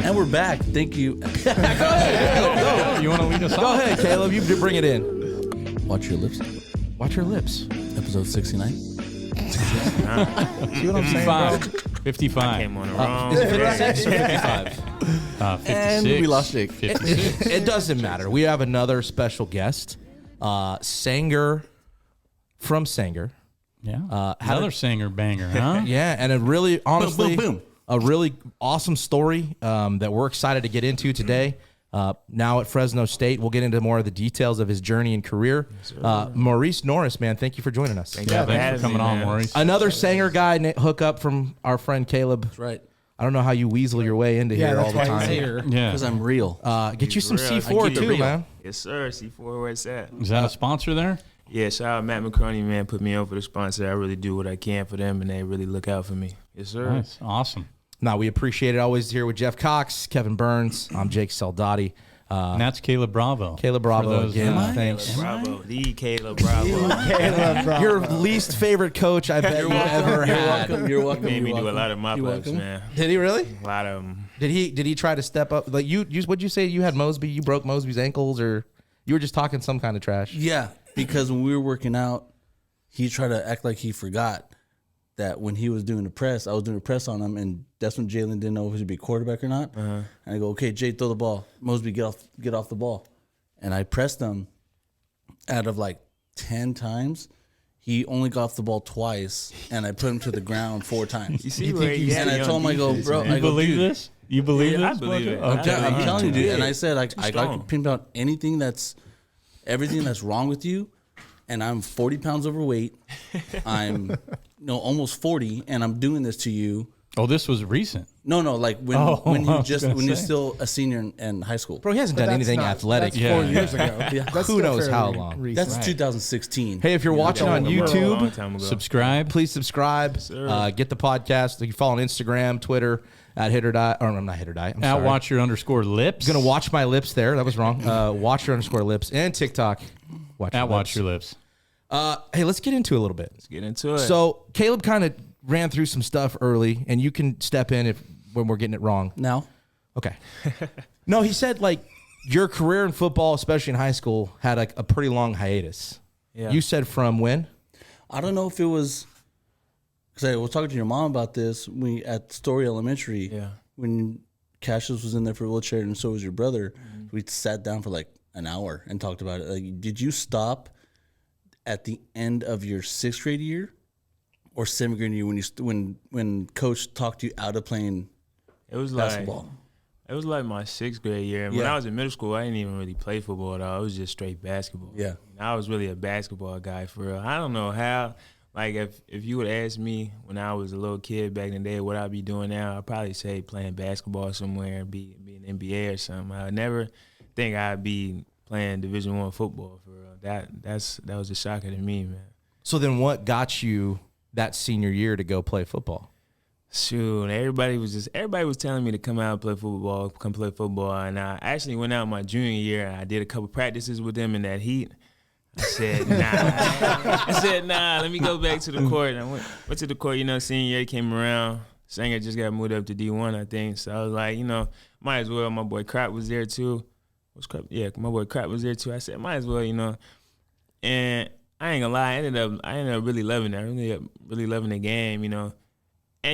And we're back. Thank you. Go ahead. You want to lead us Go off? ahead, Caleb. You bring it in. Watch your lips. Watch your lips. Episode 69. See what I'm saying, bro? 55. Came on the wrong. Is it 56 or 55? 56. And we lost Jake. 56. It doesn't matter. We have another special guest, Sanger from Sanger. Yeah. Another singer banger, huh? Yeah, and a really, honestly, boom. a really awesome story that we're excited to get into today. Now at Fresno State, we'll get into more of the details of his journey and career. Morice Norris, man, thank you for joining us. Yeah, thanks for coming on, Maury. Another Sanger guy hook up from our friend Caleb. That's right. I don't know how you weasel your way into here all that's the why time. he's here. Yeah. Because I'm real. Get you some real. I C4 keep it too, real. man. Yes, sir. C4, where it's at. Is that a sponsor there? Yeah, shout out Matt McCroney, man. Put me on for the sponsor. I really do what I can for them, and they really look out for me. Yes, sir. Nice. Awesome. Now, we appreciate it. Always here with Jeff Cox, Kevin Burns. I'm Jake Saldati. And that's Caleb Bravo. Caleb Bravo For those, again. Thanks. Bravo. The Caleb Bravo. Your least favorite coach I bet you ever had. You're welcome. Made me You're do a welcome. lot of mop You're ups, welcome. man. Did he really? A lot of them. Did he try to step up? Like you what'd you say? You had Mosby. You broke Mosby's ankles, or you were just talking some kind of trash? Yeah, because when we were working out, he tried to act like he forgot that when he was doing the press, I was doing a press on him, and that's when Jalen didn't know if he should be quarterback or not. And I go, okay, Jay, throw the ball. Mosby, get off the ball. And I pressed him. Out of like 10 times, he only got off the ball twice, and I put him to the ground 4 times. You see where he And I told him, I go, bro, You I go, believe dude, this? You believe Yeah, I this? believe it. Okay. Yeah, I'm telling you, dude. And I said, I got strong. to pinpoint everything that's wrong with you. And I'm 40 pounds overweight. I'm almost 40, and I'm doing this to you. Oh, this was recent. No, like when I was you're say. still a senior in high school. Bro, he hasn't done anything athletic. That's Yeah. 4 years ago. Yeah. That's Who still knows how fairly long. recent. That's 2016. Hey, if you're watching on Long YouTube, time ago. Subscribe. please subscribe. sir. Get the podcast. You can follow on Instagram, Twitter at Hit or Die. Or I'm not Hit or Die. I'm At sorry. Watcher_lips. Gonna watch my lips there. That was wrong. Watcher_lips and TikTok. At Watch Your Lips. Hey, let's get into it a little bit. Let's get into it. So Caleb kind of ran through some stuff early, and you can step in when we're getting it wrong. Now, Okay. No, he said like your career in football, especially in high school, had a pretty long hiatus. Yeah. You said from when? I don't know if it was because I was talking to your mom about this at Story Elementary. Yeah. When Cassius was in there for a wheelchair, and so was your brother. We sat down for like an hour and talked about it. Like, did you stop at the end of your 6th grade year or 7th grade year when coach talked you out of playing it was basketball? It was like my 6th grade year. And when Yeah. I was in middle school, I didn't even really play football at all. It was just straight basketball. Yeah. And I was really a basketball guy for real. I don't know how. Like, if you would ask me when I was a little kid back in the day what I'd be doing now, I'd probably say playing basketball somewhere and be an NBA or something. I would never think I'd be playing Division I football for real. That was a shocker to me, man. So then what got you that senior year to go play football? Shoot, everybody was telling me to come out and play football, and I actually went out my junior year. And I did a couple practices with them in that heat. I said, nah. Let me go back to the court. And I went to the court. Senior year came around. Sanger just got moved up to D1, I think. So I was like, might as well. My boy Crap was there too. Yeah, my boy Crap was there too. I said, might as well, And I ain't gonna lie, I ended up really loving that. Really loving the game, And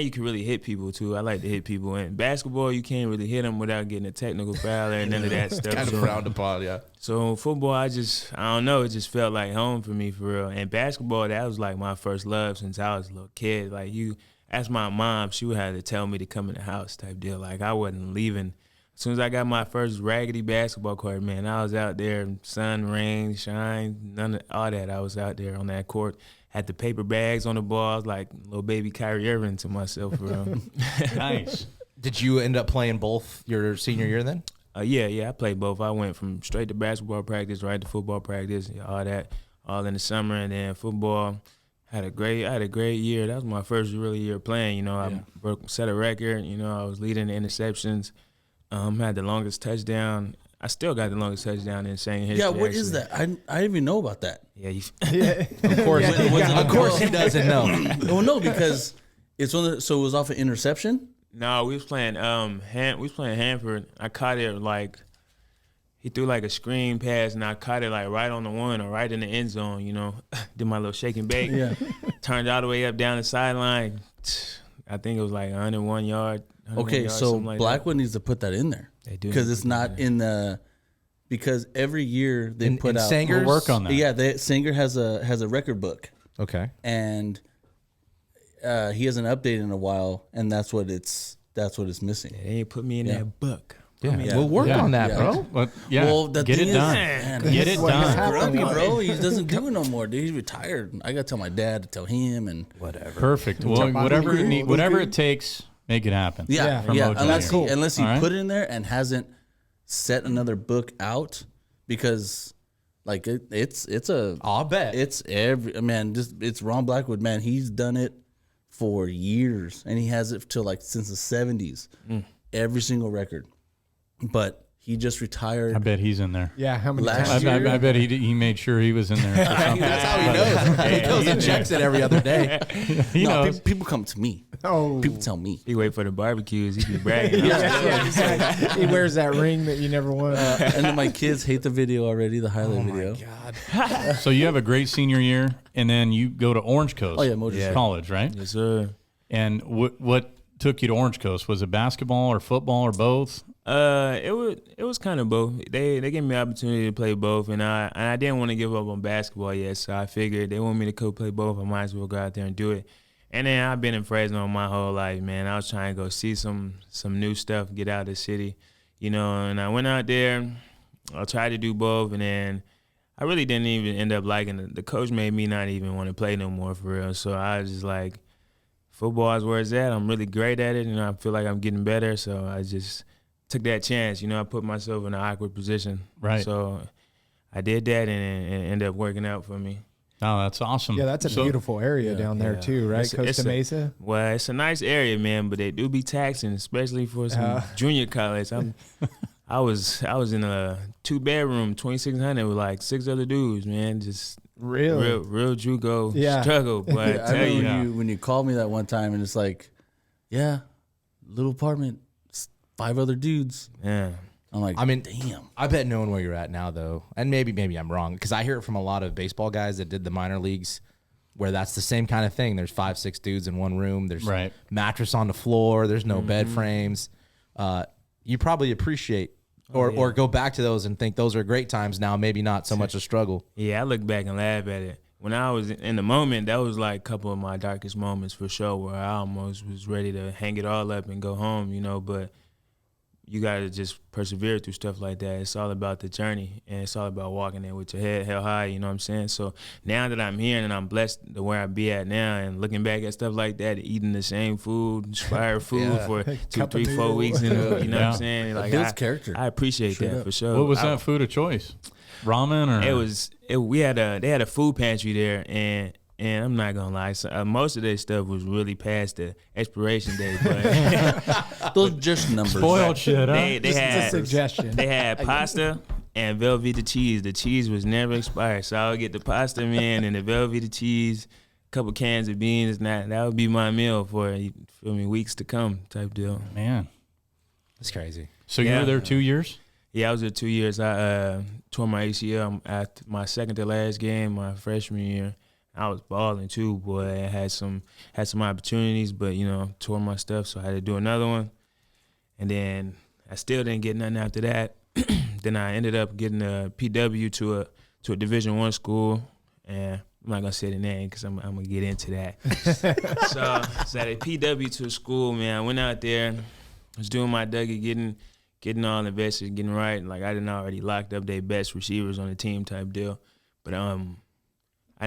you can really hit people too. I like to hit people. And basketball, you can't really hit them without getting a technical foul or none of that stuff. Kind of frowned upon, yeah. So football, I don't know. It just felt like home for me, for real. And basketball, that was like my first love since I was a little kid. Like you ask my mom, she would have to tell me to come in the house type deal. Like I wasn't leaving. As soon as I got my first raggedy basketball court, man, I was out there, sun, rain, shine, none of all that. I was out there on that court. Had the paper bags on the balls, like little baby Kyrie Irving to myself. For real. Nice. Did you end up playing both your senior year then? Yeah, I played both. I went from straight to basketball practice, right to football practice, all that, all in the summer, and then football. I had a great year. That was my first really year playing. I set a record. I was leading the interceptions. Had the longest touchdown. I still got the longest touchdown in Sanger history. Yeah, what actually. is that? I didn't even know about that. Yeah, Of course, Of course he doesn't know. Well, no, because it's so it was off an interception. No, we was playing Hanford. I caught it like he threw like a screen pass, and I caught it like right on the one or right in the end zone. You know, did my little shake and bake. Yeah. Turned all the way up down the sideline. I think it was like 101 yard. 101 Okay, yards, so something like Blackwood needs to put that in there. They do because need it's to put not that in the. Because every year they put out. Sanger's? We'll work on that. Yeah, Sanger has a record book, Okay. and he hasn't updated in a while, and that's what it's missing. They ain't put me in that book. Yeah. me We'll work Yeah. on that, Yeah. bro. But yeah, Well, the get thing it is, done. man, Get it what has done. happened. grumpy, bro. He doesn't do it no more, dude. He's retired. I gotta tell my dad to tell him, and Perfect. Well, whatever it whatever it takes, make it happen. yeah. From MoJo Unless here. unless he All right. put it in there and hasn't set another book out, because like it's a I'll bet. it's every man. It's Ron Blackwood, man. He's done it for years, and he has it till like since the 70s. Every single record, but he just retired. I bet he's in there. Yeah, how many Last times? I bet he made sure he was in there. For something. That's how he knows. He goes and checks it every other day. He No, knows. people come to me. Oh, People tell me. He wait for the barbecues. He be bragging. he wears that ring that you never won. And then my kids hate the video already, the highlight video. So you have a great senior year, and then you go to Orange Coast. Oh, yeah, MoJo. College, right? Yes, sir. And what took you to Orange Coast? Was it basketball or football or both? It was kind of both. They gave me the opportunity to play both, and I didn't want to give up on basketball yet, so I figured they want me to go play both. I might as well go out there and do it. And then I've been in Fresno my whole life, man. I was trying to go see some new stuff, get out of the city, you know. And I went out there. I tried to do both, and then I really didn't even end up liking it. The coach made me not even want to play no more for real. So I was just like, football is where it's at. I'm really great at it, and I feel like I'm getting better. So I just took that chance. You know, I put myself in an awkward position. Right. So I did that, and it ended up working out for me. Oh, that's awesome. Yeah, that's a So- beautiful area down there too, right? It's Costa a- Mesa. Well, it's a nice area, man, but they do be taxing, especially for some junior college. I was in a 2-bedroom, 2,600 with like 6 other dudes, man. Just Really? real JUCO Yeah. struggle. But I I tell you, remember when you called me that one time, and it's like, yeah, little apartment, 5 other dudes. yeah. I'm like, I mean, damn. I bet knowing where you're at now, though, and maybe I'm wrong, because I hear it from a lot of baseball guys that did the minor leagues, where that's the same kind of thing. There's 5-6 dudes in one room. There's Right. mattress on the floor. There's no bed frames. You probably appreciate or go back to those and think those are great times now. Maybe not so much a struggle. Yeah, I look back and laugh at it. When I was in the moment, that was like a couple of my darkest moments for sure, where I almost was ready to hang it all up and go home, you know, but you got to just persevere through stuff like that. It's all about the journey, and it's all about walking there with your head held high, you know what I'm saying? So now that I'm here and I'm blessed to where I be at now, and looking back at stuff like that, eating the same food, inspired food for 2, Cup of 3, 4 noodle. weeks, you know what Yeah. I'm saying? Like, builds character. I appreciate Straight that up. for sure. What was that food of choice? Ramen or They had a food pantry there, and I'm not gonna lie, so, most of their stuff was really past the expiration date, but Those just numbers. spoiled shit? Huh? they Just a had suggestion. they had pasta and Velveeta cheese. The cheese was never expired, so I would get the pasta, man, and the Velveeta cheese, a couple cans of beans. That would be my meal for, you feel me, weeks to come type deal. Man. That's crazy. So you Yeah. were there 2 years? Yeah, I was there 2 years. I tore my ACL at my second to last game, my freshman year. I was balling too, boy. I had some opportunities, but you know, tore my stuff, so I had to do another one. And then I still didn't get nothing after that. Then I ended up getting a PW to a Division I school, and I'm not gonna say the name because I'm gonna get into that. so I had a PW to a school, man. I went out there, was doing my Dougie, getting all invested, getting right. Like I didn't already locked up their best receivers on the team type deal, but I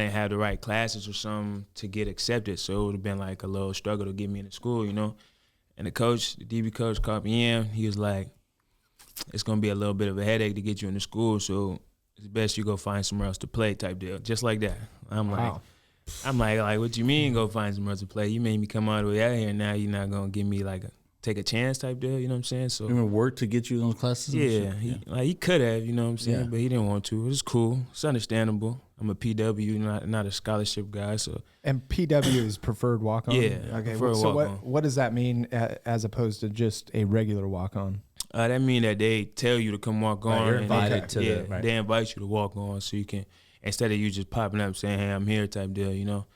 didn't have the right classes or something to get accepted, so it would have been like a little struggle to get me into school, you know. And the DB coach called me in. He was like, it's going to be a little bit of a headache to get you into school, so it's best you go find somewhere else to play type deal, just like that. I'm Wow. like, what you mean go find somewhere else to play? You made me come all the way out here, and now you're not going to give me take a chance type deal, you know what I'm saying? So You work to get you those classes? and yeah, shit? he could have, you know what I'm saying, Yeah. but he didn't want to. It was cool. It's understandable. I'm a PW, not a scholarship guy. So And PW is preferred walk on. Yeah, Okay. preferred So walk-on. what does that mean as opposed to just a regular walk on? that mean that they tell you to come walk on. you're and invited to yeah, the- right. they invite you to walk on, so you can, instead of you just popping up saying, "Hey, I'm here," type deal, you know.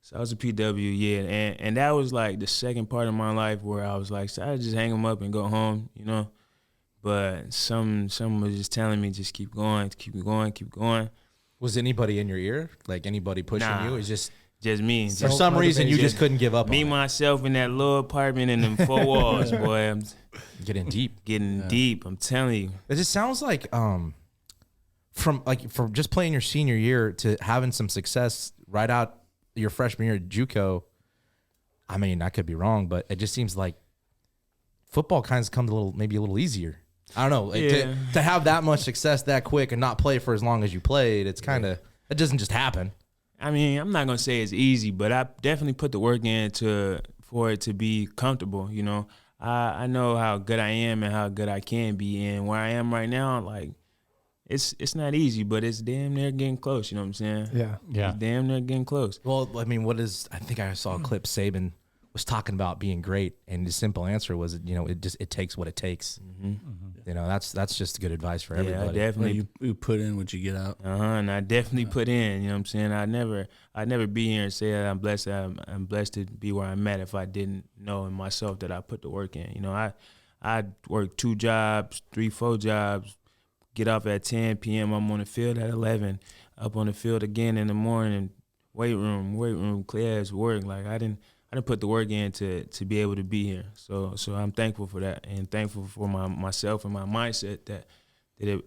So I was a PW, yeah, and that was like the second part of my life where I was like, so I just hang them up and go home, you know. But some was just telling me, just keep going, keep going, keep going. Was anybody in your ear? Like anybody pushing Nah. you? It's just Just me. for Just some reason you motivation. just couldn't give up me, on it. myself, in that little apartment and them four walls, boy. I'm Getting deep. getting deep. I'm telling you. It just sounds like from just playing your senior year to having some success right out your freshman year at JUCO. I mean, I could be wrong, but it just seems like football kind of comes maybe a little easier. I don't know. Like, Yeah. to have that much success that quick and not play for as long as you played, it's kind of it doesn't just happen. I mean, I'm not gonna say it's easy, but I definitely put the work in for it to be comfortable. You know, I know how good I am and how good I can be, and where I am right now, like it's not easy, but it's damn near getting close. You know what I'm saying? Yeah. Yeah. It's damn near getting close. Well, I mean, I think I saw a clip Saban was talking about being great, and the simple answer was, it takes what it takes. You know, that's just good advice for Yeah, I everybody. Like definitely. you put in what you get out. And I definitely put in. You know what I'm saying? I'd never be here and say that I'm blessed. I'm blessed to be where I'm at if I didn't know in myself that I put the work in. You know, I work 2 jobs, 3, 4 jobs. Get off at 10 p.m. I'm on the field at 11. Up on the field again in the morning. Weight room, class, work. Like I didn't put the work in to be able to be here. So I'm thankful for that, and thankful for myself and my mindset that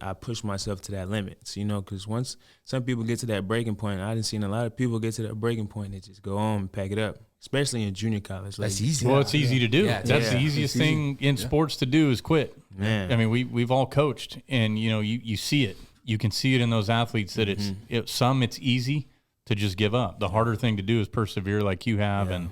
I push myself to that limit. So, you know, because once some people get to that breaking point, I done seen a lot of people get to that breaking point and just go on and pack it up, especially in junior college. Like, That's easy. Well, it's easy to do. Yeah, That's the yeah. easiest thing in sports to do is quit. Man. I mean, we've all coached, and you see it. You can see it in those athletes that it's easy to just give up. The harder thing to do is persevere, like you have, and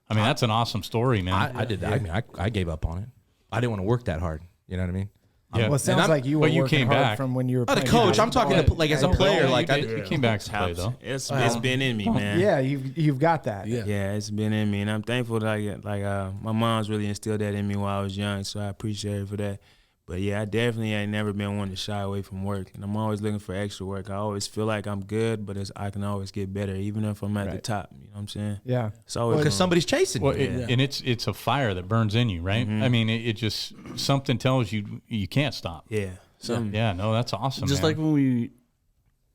I mean that's an awesome story, man. I did that. I mean, I gave up on it. I didn't want to work that hard. You know what I mean? Yeah. Well, it sounds like you were but you working came hard back. from when you were Not a playing. coach. I'm talking to, like as a player. Well, Like you came back to play though. It's been in me, man. Yeah, you've got that. Yeah, it's been in me, and I'm thankful that my mom's really instilled that in me while I was young, so I appreciate her for that. But yeah, I definitely ain't never been one to shy away from work, and I'm always looking for extra work. I always feel like I'm good, but I can always get better, even if I'm at the top. You know what I'm saying? Yeah. It's always because somebody's chasing Well, you. and it's a fire that burns in you, right? I mean, it just something tells you you can't stop. yeah. Yeah, no, that's awesome. Just man. like when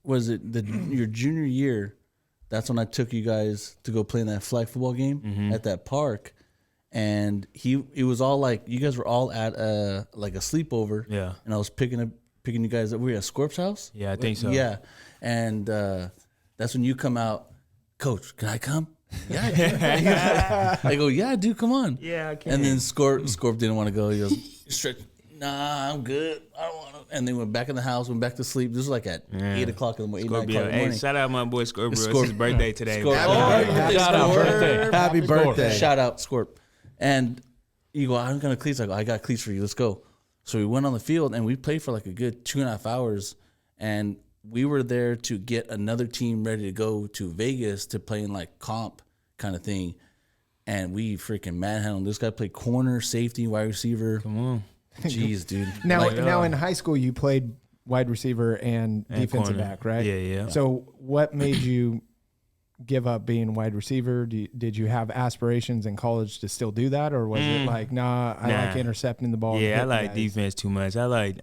your junior year, that's when I took you guys to go play in that flag football game at that park, and it was all like you guys were all at like a sleepover. Yeah. And I was picking you guys up. We were at Scorp's house. Yeah, I think so. Yeah, and that's when you come out, Coach. Can I come? Yeah, I can. I go, yeah, dude, come on. Yeah, I can. And then Scorp didn't want to go. He goes, stretch. Nah, I'm good. I don't want to. And then went back in the house, went back to sleep. This was like at 8 o'clock in the morning, 8, 9 o'clock in the Hey, morning. shout out my boy Scorpio. It's Scorp- his birthday today. Scorp- man. Happy Shout out, Scorp. birthday. Happy birthday. Shout out, Scorp. And you go, I'm going to cleats. I go, I got cleats for you. Let's go. So we went on the field, and we played for like a good 2.5 hours. And we were there to get another team ready to go to Vegas to play in like comp kind of thing. And we freaking manhandled. This guy played corner, safety, wide receiver. Come on. Jeez, dude. Now in high school, you played wide receiver and defensive corner. back, right? Yeah. So what made you give up being wide receiver? Did you have aspirations in college to still do that, or was it like, I like intercepting the ball? and Yeah, I hitting like guys? defense too much. I like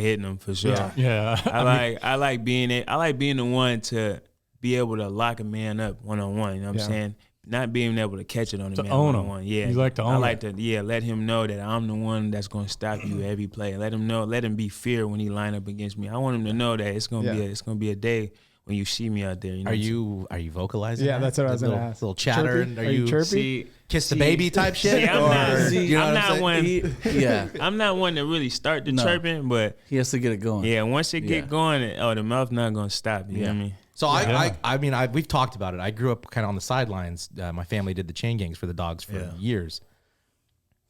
hitting them for sure. Yeah. Yeah, I like being the one to be able to lock a man up one-on-one. You know what I'm saying? Not being able to catch it on the man own 'em. one-on-one. Yeah, You like to own I like it. to let him know that I'm the one that's going to stop you every play. Let him be fear when he line up against me. I want him to know that it's gonna be a day when you see me out there. You know Are you vocalizing? Yeah, that? that's what I was Little- going to ask. Little chatter. Chirpy? And Are you chirpy? See, kiss the baby type shit? See, I'm Or- not- you know I'm what not saying? one. Yeah, I'm not one to really start the No. chirping, but he has to get it going. yeah, once it get Yeah. going, the mouth not gonna stop. You know what I mean? So Yeah. I mean, we've talked about it. I grew up kind of on the sidelines. My family did the chain gangs for the dogs for years.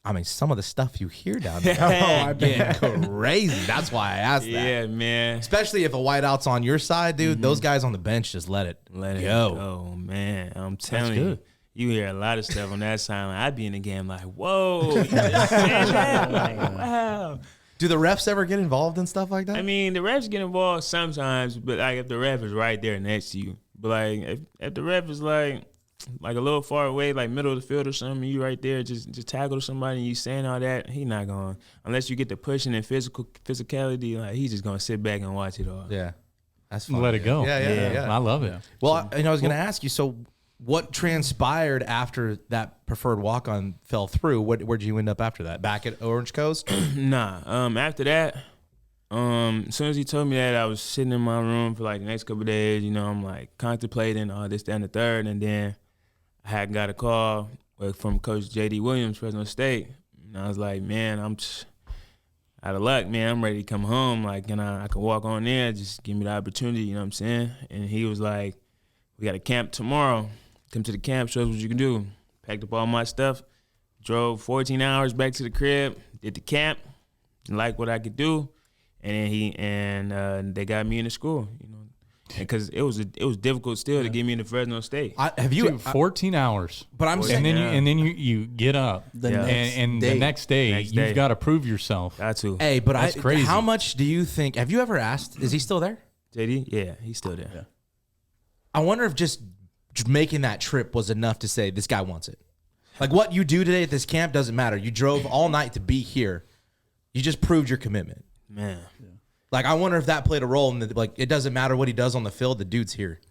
I mean, some of the stuff you hear down there, I bet. crazy. That's why I asked that. Yeah, man. Especially if a whiteout's on your side, dude. Those guys on the bench just let it go, man. I'm telling you. You hear a lot of stuff on that sideline. I'd be in the game like, whoa, you just said that? Like, wow. Do the refs ever get involved in stuff like that? I mean, the refs get involved sometimes, but like if the ref is right there next to you. But like if the ref is like a little far away, like middle of the field or something, you right there, just tackle somebody and you saying all that, he not going, unless you get the pushing and physicality, like he's just gonna sit back and watch it all. Yeah. That's fun. Let it go. Yeah. I love it. Well, I was going to ask you, so what transpired after that preferred walk-on fell through? Where'd you end up after that? Back at Orange Coast? Nah. After that, as soon as he told me that, I was sitting in my room for like the next couple of days. You know, I'm like contemplating all this, that, and the third. And then I had got a call from Coach J.D. Williams, Fresno State. And I was like, man, I'm just out of luck, man. I'm ready to come home. Like, and I can walk on there. Just give me the opportunity, you know what I'm saying? And he was like, we got a camp tomorrow. Come to the camp, show us what you can do. Packed up all my stuff, drove 14 hours back to the crib, did the camp, liked what I could do, and then they got me into school, you know, because it was difficult still to get me into Fresno State. Have you 14 hours? But I'm saying, and then you get up the next day you've got to prove yourself. Got to. Hey, but that's crazy. How much do you think? Have you ever asked? Is he still there? JD? Yeah, he's still there. Yeah. I wonder if just making that trip was enough to say this guy wants it. Like what you do today at this camp doesn't matter. You drove all night to be here. You just proved your commitment. Man. Yeah. Like I wonder if that played a role in like it doesn't matter what he does on the field. The dude's here.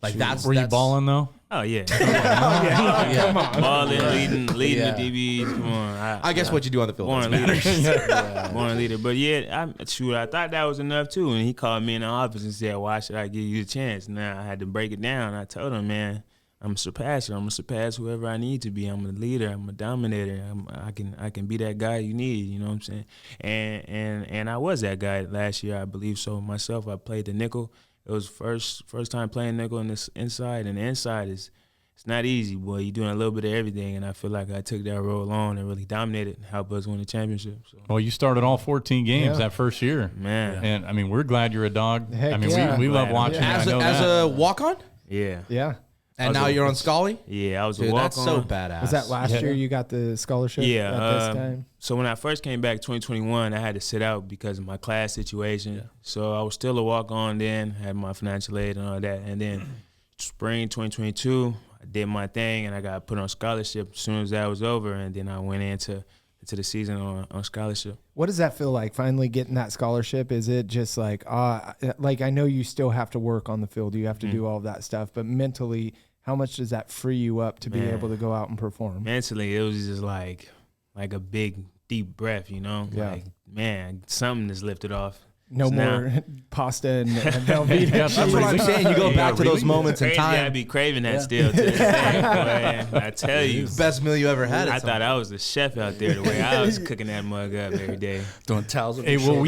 Like Were you balling though? Oh yeah. Come on. Balling, leading the DBs. Come on. I guess what you do on the field Born doesn't leader. matter. Born leader. But yeah, I thought that was enough too. And he called me in the office and said, "Why should I give you a chance?" Now I had to break it down. I told him, man, I'm a surpasser. I'm gonna surpass whoever I need to be. I'm a leader. I'm a dominator. I can be that guy you need. You know what I'm saying? And I was that guy last year. I believe so myself. I played the nickel. It was first time playing nickel in this inside, and the inside it's not easy, boy. You're doing a little bit of everything, and I feel like I took that role on and really dominated and helped us win the championship. So. Well, you started all 14 games that first year, man. And I mean, we're glad you're a dog. Heck I mean, yeah. we love watching. As I know a walk-on? Yeah. Yeah. And now you're on Scully? Yeah, I was Dude, a walk-on. that's so badass. Was that last year you got the scholarship? Yeah. At this time? So when I first came back 2021, I had to sit out because of my class situation. Yeah. So I was still a walk-on then, had my financial aid and all that. And then spring 2022, I did my thing, and I got put on scholarship as soon as that was over. And then I went into the season on scholarship. What does that feel like, finally getting that scholarship? Is it just like I know you still have to work on the field. You have to do all of that stuff. But mentally, how much does that free you up to be able to go out and perform? Mentally, it was just like a big, deep breath, you know? Yeah. Like, man, something is lifted off. No So more pasta and Velveeta. That's what I'm saying. You go back to those moments in Crazy, time. I'd be craving that still to this day, boy. I tell you. Best meal you ever had. I thought I was the chef out there the way I was cooking that mug up every day. Doing towels. Hey, well,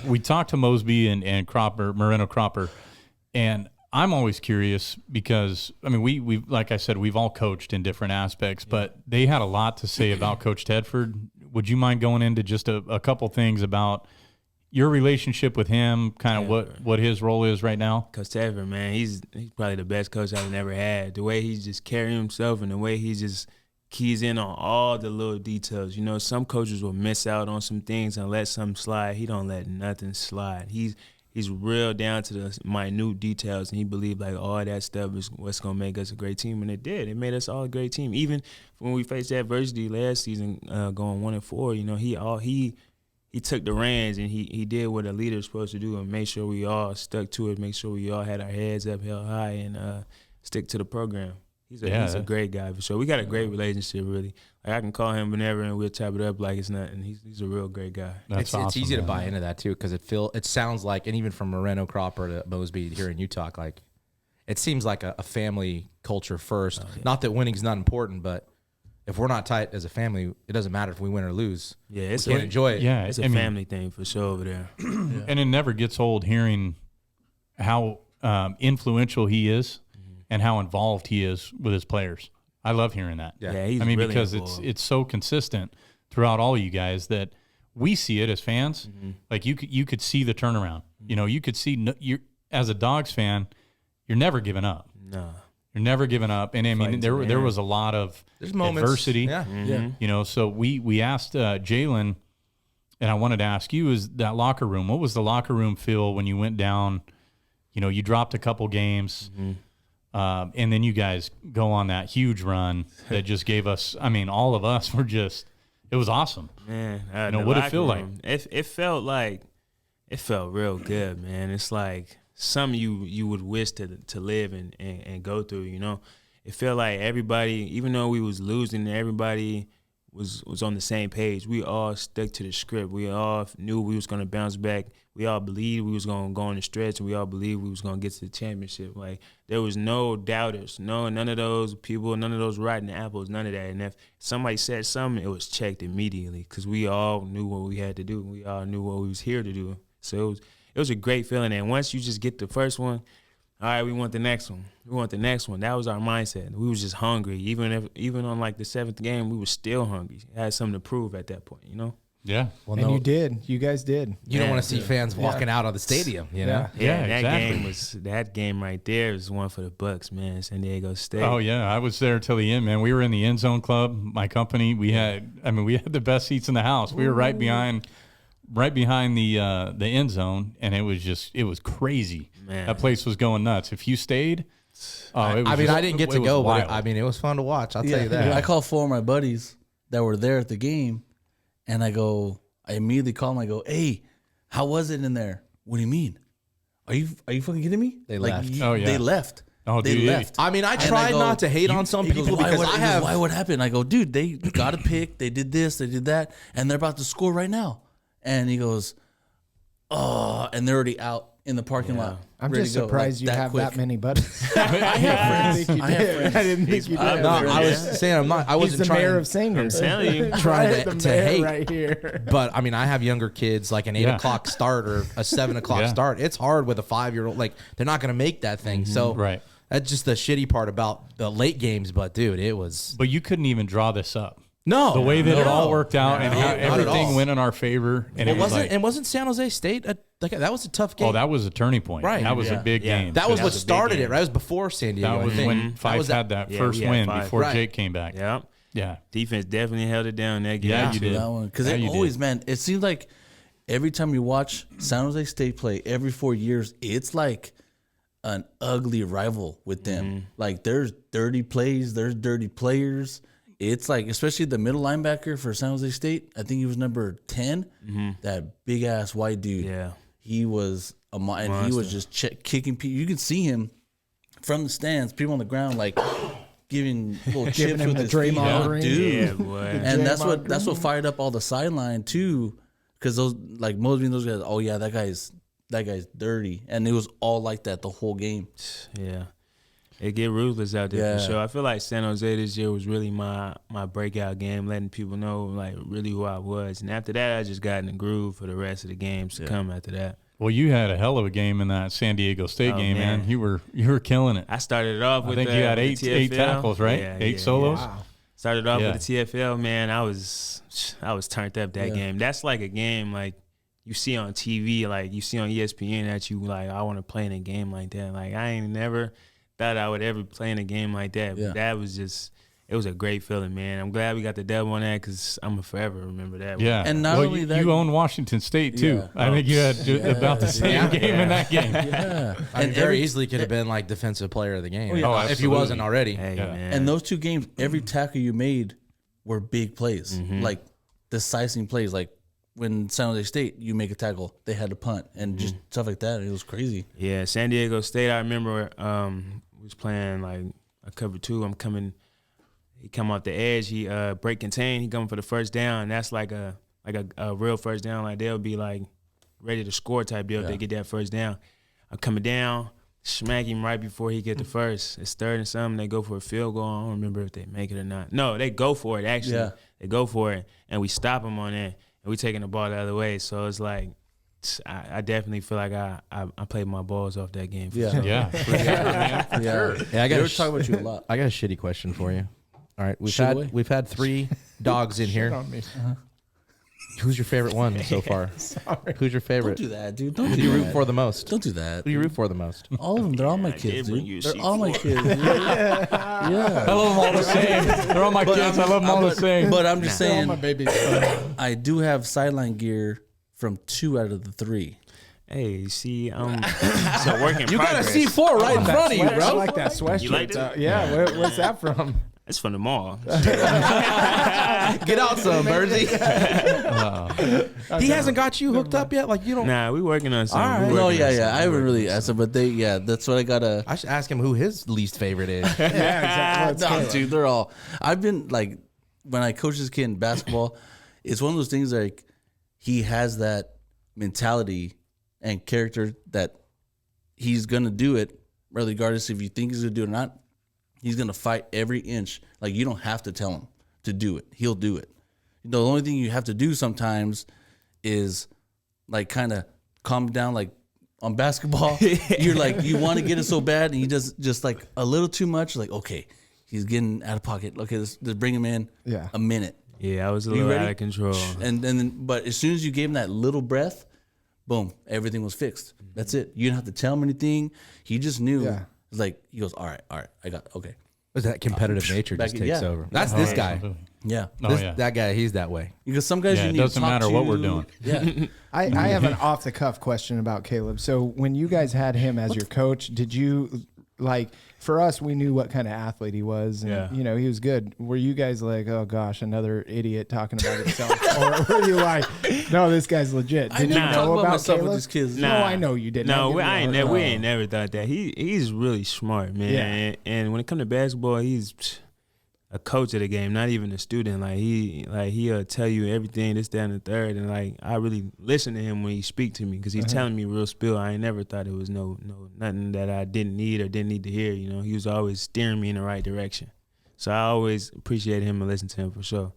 we talked to Mosby and Cropper, Moreno Cropper, and I'm always curious because I mean we like I said, we've all coached in different aspects, but they had a lot to say about Coach Tedford. Would you mind going into just a couple things about your relationship with him, kind of what his role is right now? Coach Tedford, man, he's probably the best coach I've ever had. The way he's just carrying himself and the way he just keys in on all the little details. You know, some coaches will miss out on some things and let something slide. He don't let nothing slide. He's real down to the minute details, and he believed like all that stuff is what's gonna make us a great team, and it did. It made us all a great team. Even when we faced adversity last season, going 1-4, you know, he took the reins and he did what a leader is supposed to do and make sure we all stuck to it, make sure we all had our heads up, held high, and stick to the program. He's a great guy for sure. We got a great relationship, really. Like I can call him whenever and we'll chop it up like it's nothing. He's a real great guy. It's easy to buy into that too because it sounds like, and even from Moreno Cropper to Mosby hearing you talk, like it seems like a family culture first. Oh, yeah. Not that winning's not important, but if we're not tight as a family, it doesn't matter if we win or lose. Yeah, we can't enjoy it. Yeah, it's a family thing for sure over there. And it never gets old hearing how influential he is and how involved he is with his players. I love hearing that. Yeah, he's I mean, really because involved. it's so consistent throughout all you guys that we see it as fans. Like you could see the turnaround. You know, you could see you as a Dogs fan, you're never giving up. No. You're never giving up. And I mean, there was a lot of adversity. Yeah. Yeah. You know, so we asked Jalen, and I wanted to ask you, is that locker room, what was the locker room feel when you went down? You know, you dropped a couple games, and then you guys go on that huge run that just gave us, I mean, all of us were just, it was awesome. Man, You know, what'd it feel like? It felt real good, man. It's like something you would wish to live and go through, you know. It felt like everybody, even though we was losing, everybody was on the same page. We all stuck to the script. We all knew we was gonna bounce back. We all believed we was gonna go on the stretch, and we all believed we was gonna get to the championship. Like, there was no doubters, none of those people, none of those rotten apples, none of that. And if somebody said something, it was checked immediately because we all knew what we had to do. We all knew what we was here to do. So it was a great feeling. And once you just get the first one, all right, we want the next one. We want the next one. That was our mindset. We was just hungry. Even on like the 7th game, we were still hungry. Had something to prove at that point, you know? Yeah. Well, And you did. You guys did. You don't Yeah. want to see fans walking out of the stadium, you know? Yeah, exactly. That game right there was one for the Bucks, man. San Diego State. Oh yeah, I was there till the end, man. We were in the end zone club. My company, we had the best seats in the house. We were right behind the end zone, and it was crazy. Man. That place was going nuts. If you stayed, I didn't get to go, but it was fun to watch. I'll tell you that. I called 4 of my buddies that were there at the game, and I immediately call them. I go, hey, how was it in there? What do you mean? Are you fucking kidding me? They left. Oh, yeah. They left. Oh, they dude, left. I mean, I And tried go, not to hate on some he goes, people because I have. Why would happen? I go, dude, they got a pick. They did this. They did that. And they're about to score right now. And he goes, oh, and they're already out in the parking lot. I'm ready just to go, surprised you like, have quick. that many buddies. I have friends. I have friends. I didn't think you did. No, I was saying I'm not. I He's wasn't the trying. mayor of Sanger. I'm telling you. trying The to mayor hate. right here. But I mean, I have younger kids, like an 8 o'clock start or a 7 o'clock Yeah. start. It's hard with a 5-year-old. Like, they're not going to make that thing. So Right. that's just the shitty part about the late games. But dude, it was But you couldn't even draw this up. no The way that it all worked out and how not at everything all. went in our favor, and it was like, wasn't San Jose State that was a tough game. oh, that was a turning point. Right. That was a big Yeah. game. That was that what was a big started game. it. Right, it was before San Diego. That was I think. when Fife had that Yeah, first we had win Fife. before Right. Jake came back. Yeah. Yeah. Defense definitely held it down that game. Yeah, you did. That one, because Yeah, it you did. always, man, it seems like every time you watch San Jose State play every 4 years, it's like an ugly rival with them. Like, there's dirty plays, there's dirty players. It's like, especially the middle linebacker for San Jose State, I think he was number 10, that big ass white dude. Yeah. He was and he was just kicking people. You could see him from the stands, people on the ground, like giving little chips Giving him with the his feet. Draymond Green. dude. Yeah, boy. And that's Draymond what fired up all the sideline too, because those like Mosby and those guys. Oh yeah, that guy's dirty, and it was all like that the whole game. Yeah. It get ruthless out there Yeah. for sure. I feel like San Jose this year was really my breakout game, letting people know like really who I was. And after that, I just got in the groove for the rest of the games to come after that. Well, you had a hell of a game in that San Diego State Oh, game, man. man. You were killing it. I started it off I with think the, you had with the eight TFL. tackles, right? Yeah, 8 yeah, solos. yeah. Started off Yeah. with the TFL, man. I was turned up that game. That's like a game like you see on TV, like you see on ESPN that you like, I want to play in a game like that. Like, I ain't never thought I would ever play in a game like that. Yeah. But that was just, it was a great feeling, man. I'm glad we got the dub on that because I'm going to forever remember that. Yeah, And not well, only you, that- you owned Washington State too. Yeah. I think you had about the same game in that game. Yeah, I mean, very easily could have been like defensive player of the game. yeah. Oh, if he absolutely. wasn't already. Hey, Yeah. man. and those 2 games, every tackle you made were big plays, like decisive plays. Like when San Jose State, you make a tackle, they had to punt, and just stuff like that. It was crazy. Yeah, San Diego State, I remember we was playing like a cover 2. He come off the edge, he break contain, he coming for the first down. That's like a real first down. Like they'll be like ready to score type deal if they get that first down. I'm coming down, smack him right before he get the first. It's 3rd and something, they go for a field goal. I don't remember if they make it or not. No, they go for it actually. Yeah. They go for it and we stop them on that and we taking the ball the other way. So it's like I definitely feel like I played my balls off that game. For Yeah. sure. Yeah, for sure, man. For Yeah, sure. Yeah, I they got were talking about you a lot. I got a shitty question for you. All right, Shit away. we've had 3 dogs in here. On me. Who's your favorite one so far? Sorry. Who's your favorite? Don't do that, dude. Don't Who do do you root that. for the most? Don't do that. Who do you root for the most? All of them. They're all my I did kids, bring dude. you They're all my C4. kids. Dude. Yeah. I love them all the same. They're all my kids. I love them all the same. But I'm just All saying, my babies. I do have sideline gear from 2 out of the 3. Hey, see, it's a work in You got a progress. C4 right in front of you, I bro. like that sweatshirt. You liked it? Yeah. Where's that from? It's from the mall. Get out some, Bernsey. He hasn't got you hooked up yet? Like, you don't. Nah, we working on something. All right. We No, working yeah, on yeah. something. I haven't really asked them, but that's what I gotta. I should ask him who his least favorite is. Yeah, exactly. No, dude, they're all. I've been like, when I coach this kid in basketball, it's one of those things like he has that mentality and character that he's gonna do it, regardless if you think he's gonna do it or not. He's gonna fight every inch. Like, you don't have to tell him to do it; he'll do it. The only thing you have to do sometimes is like kind of calm down. Like on basketball, you're like you want to get it so bad, and he does just like a little too much. Like, okay, he's getting out of pocket. Okay, let's bring him in. Yeah. A minute. Yeah, I was a You little ready? out of control. And then, but as soon as you gave him that little breath, boom, everything was fixed. That's it. You didn't have to tell him anything. He just knew. Yeah. It's like he goes, all right, I got okay. That competitive nature just Back- takes yeah. over. That's this guy. Yeah, Oh, yeah. That guy, he's that way. because some guys Yeah, you it need doesn't to talk matter what to. we're doing. Yeah, I have an off the cuff question about Caleb. So when you guys had him as your coach, did you like, for us, we knew what kind of athlete he was, and Yeah. you know, he was good. Were you guys like, oh gosh, another idiot talking about himself, or were you like, no, this guy's legit? I Did you never talk know about about myself Caleb? with these kids. No, I know you didn't. No, Don't get me wrong. we ain't never thought that. He's really smart, man. Yeah. And when it comes to basketball, he's a coach of the game, not even a student. Like he'll tell you everything, this, that, and the third. And like I really listen to him when he speak to me because he's telling me real spill. I ain't never thought it was nothing that I didn't need or didn't need to hear. You know, he was always steering me in the right direction. So I always appreciate him and listen to him for sure.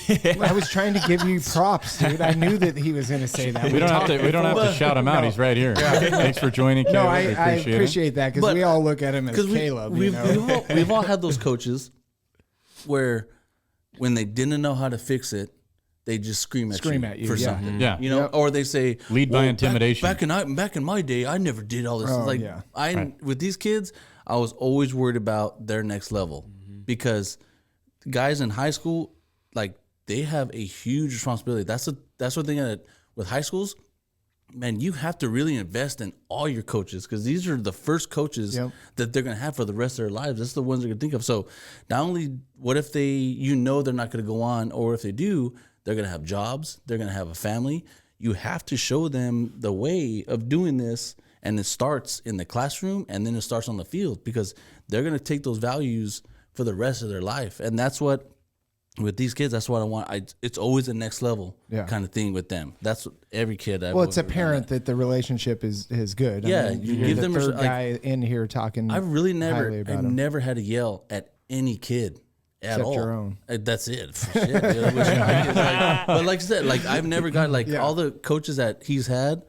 I was trying to give you props, dude. I knew that he was going to say that. We don't have to shout him out. He's right here. Thanks for joining, Caleb. No, I We appreciate that because But- we all look at him as because Caleb. You know? we've all had those coaches where when they didn't know how to fix it, they just scream at you for yeah. something. Yeah. You know, Yep. or they say Lead by intimidation. Back in my day, I never did all this. Oh, It's like yeah. with these kids, I was always worried about their next level because guys in high school, like they have a huge responsibility. That's the thing that with high schools, man, you have to really invest in all your coaches because these are the first coaches Yep. that they're gonna have for the rest of their lives. That's the ones they're gonna think of. So not only what if they're not gonna go on, or if they do, they're gonna have jobs, they're gonna have a family. You have to show them the way of doing this, and it starts in the classroom and then it starts on the field because they're gonna take those values for the rest of their life. And that's what with these kids, that's what I want. It's always a next level kind of thing with them. That's what every kid. Well, it's apparent that the relationship is good. Yeah, you you give give the them third like- guy in here talking. I've really highly never, about I've him. never had to yell at any kid at Except all. your own. That's it. Shit, dude. I wish I could, but like I said, like I've never got like all the coaches that he's had.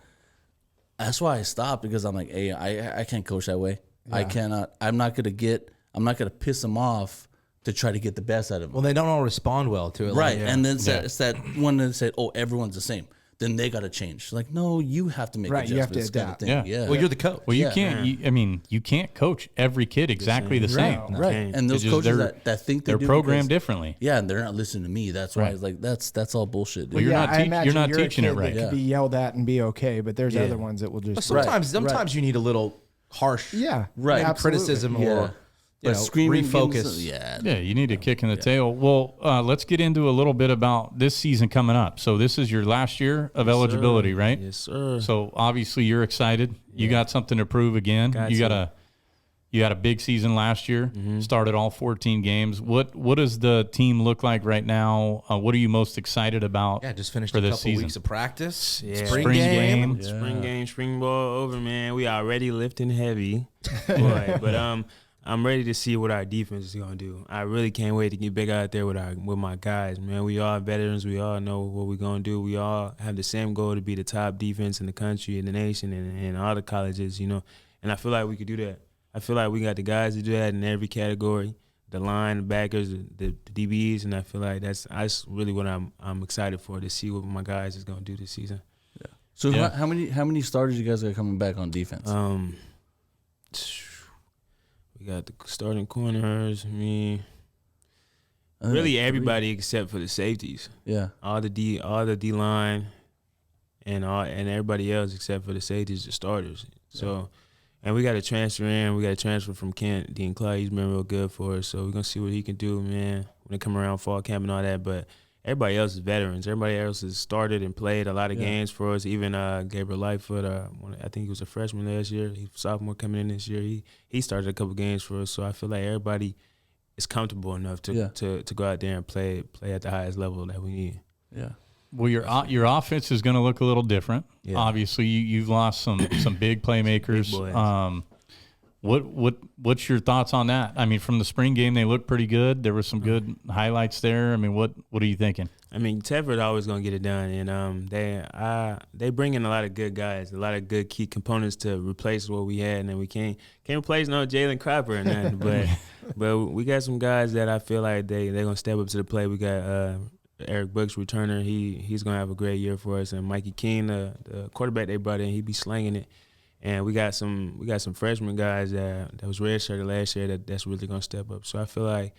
That's why I stopped because I'm like, hey, I can't coach that way. I cannot. I'm not gonna piss him off to try to get the best out of him. Well, they don't all respond well to it. Right. Like, And then it's that one that said, oh, everyone's the same. Then they got to change. Like, no, you have to make Right, you have to adjustments. kind of adapt. thing. Yeah. Yeah. well, you're the coach. Well, you Yeah. can't. You can't coach every kid exactly the same. Right. And those It's just coaches they're- that think they They're do programmed because- differently. Yeah, and they're not listening to me. That's why Right. it's like that's all bullshit. Dude. Well, you're not I teach- imagine you're not a teaching it kid right. that Yeah. could be yelled at and be okay, but there's Yeah. other ones that will just Sometimes you need a little harsh yeah, Right. absolutely. criticism Yeah. or But screaming, refocus. Yeah. You need a kick in the tail. Well, let's get into a little bit about this season coming up. So this is your last year of eligibility, right? Yes, sir. So obviously you're excited. You got something to prove again. Got You to. had a big season last year. Started all 14 games. What does the team look like right now? What are you most excited about? Yeah, just finished for a this couple season? weeks of practice. Yeah. Spring Spring game. game. Spring game, spring ball over, man. We already lifting heavy, boy. But I'm ready to see what our defense is gonna do. I really can't wait to get back out there with my guys, man. We all veterans. We all know what we're gonna do. We all have the same goal to be the top defense in the country, in the nation, and all the colleges, you know. And I feel like we could do that. I feel like we got the guys to do that in every category. the line, the backers, the DBs, and I feel like that's really what I'm excited for, to see what my guys is gonna do this season. So how many starters you guys are coming back on defense? We got the starting corners, me. Really everybody except for the safeties. Yeah. All the D line and everybody else except for the safeties, the starters. So, and we got to transfer in. We got to transfer from Kent, Dean Clyde. He's been real good for us. So we're gonna see what he can do, man, when it come around fall camp and all that. But everybody else is veterans. Everybody else has started and played a lot of games for us. Even Gabriel Lightfoot, I think he was a freshman last year. He's a sophomore coming in this year. He started a couple games for us. So I feel like everybody is comfortable enough to go out there and play at the highest level that we need. Yeah. Well, your offense is going to look a little different. Yeah. Obviously, you've lost some big playmakers. Big boys. What's your thoughts on that? I mean, from the spring game, they looked pretty good. There were some good highlights there. I mean, what are you thinking? I mean, Tedford always gonna get it done, and they bring in a lot of good guys, a lot of good key components to replace what we had, and we can't replace no Jalen Cropper or nothing, but we got some guys that I feel like they're gonna step up to the plate. We got Eric Brooks, returner. He's gonna have a great year for us, and Mikey King, the quarterback they brought in, he be slinging it. And we got some freshman guys that was redshirted last year that's really gonna step up. So I feel like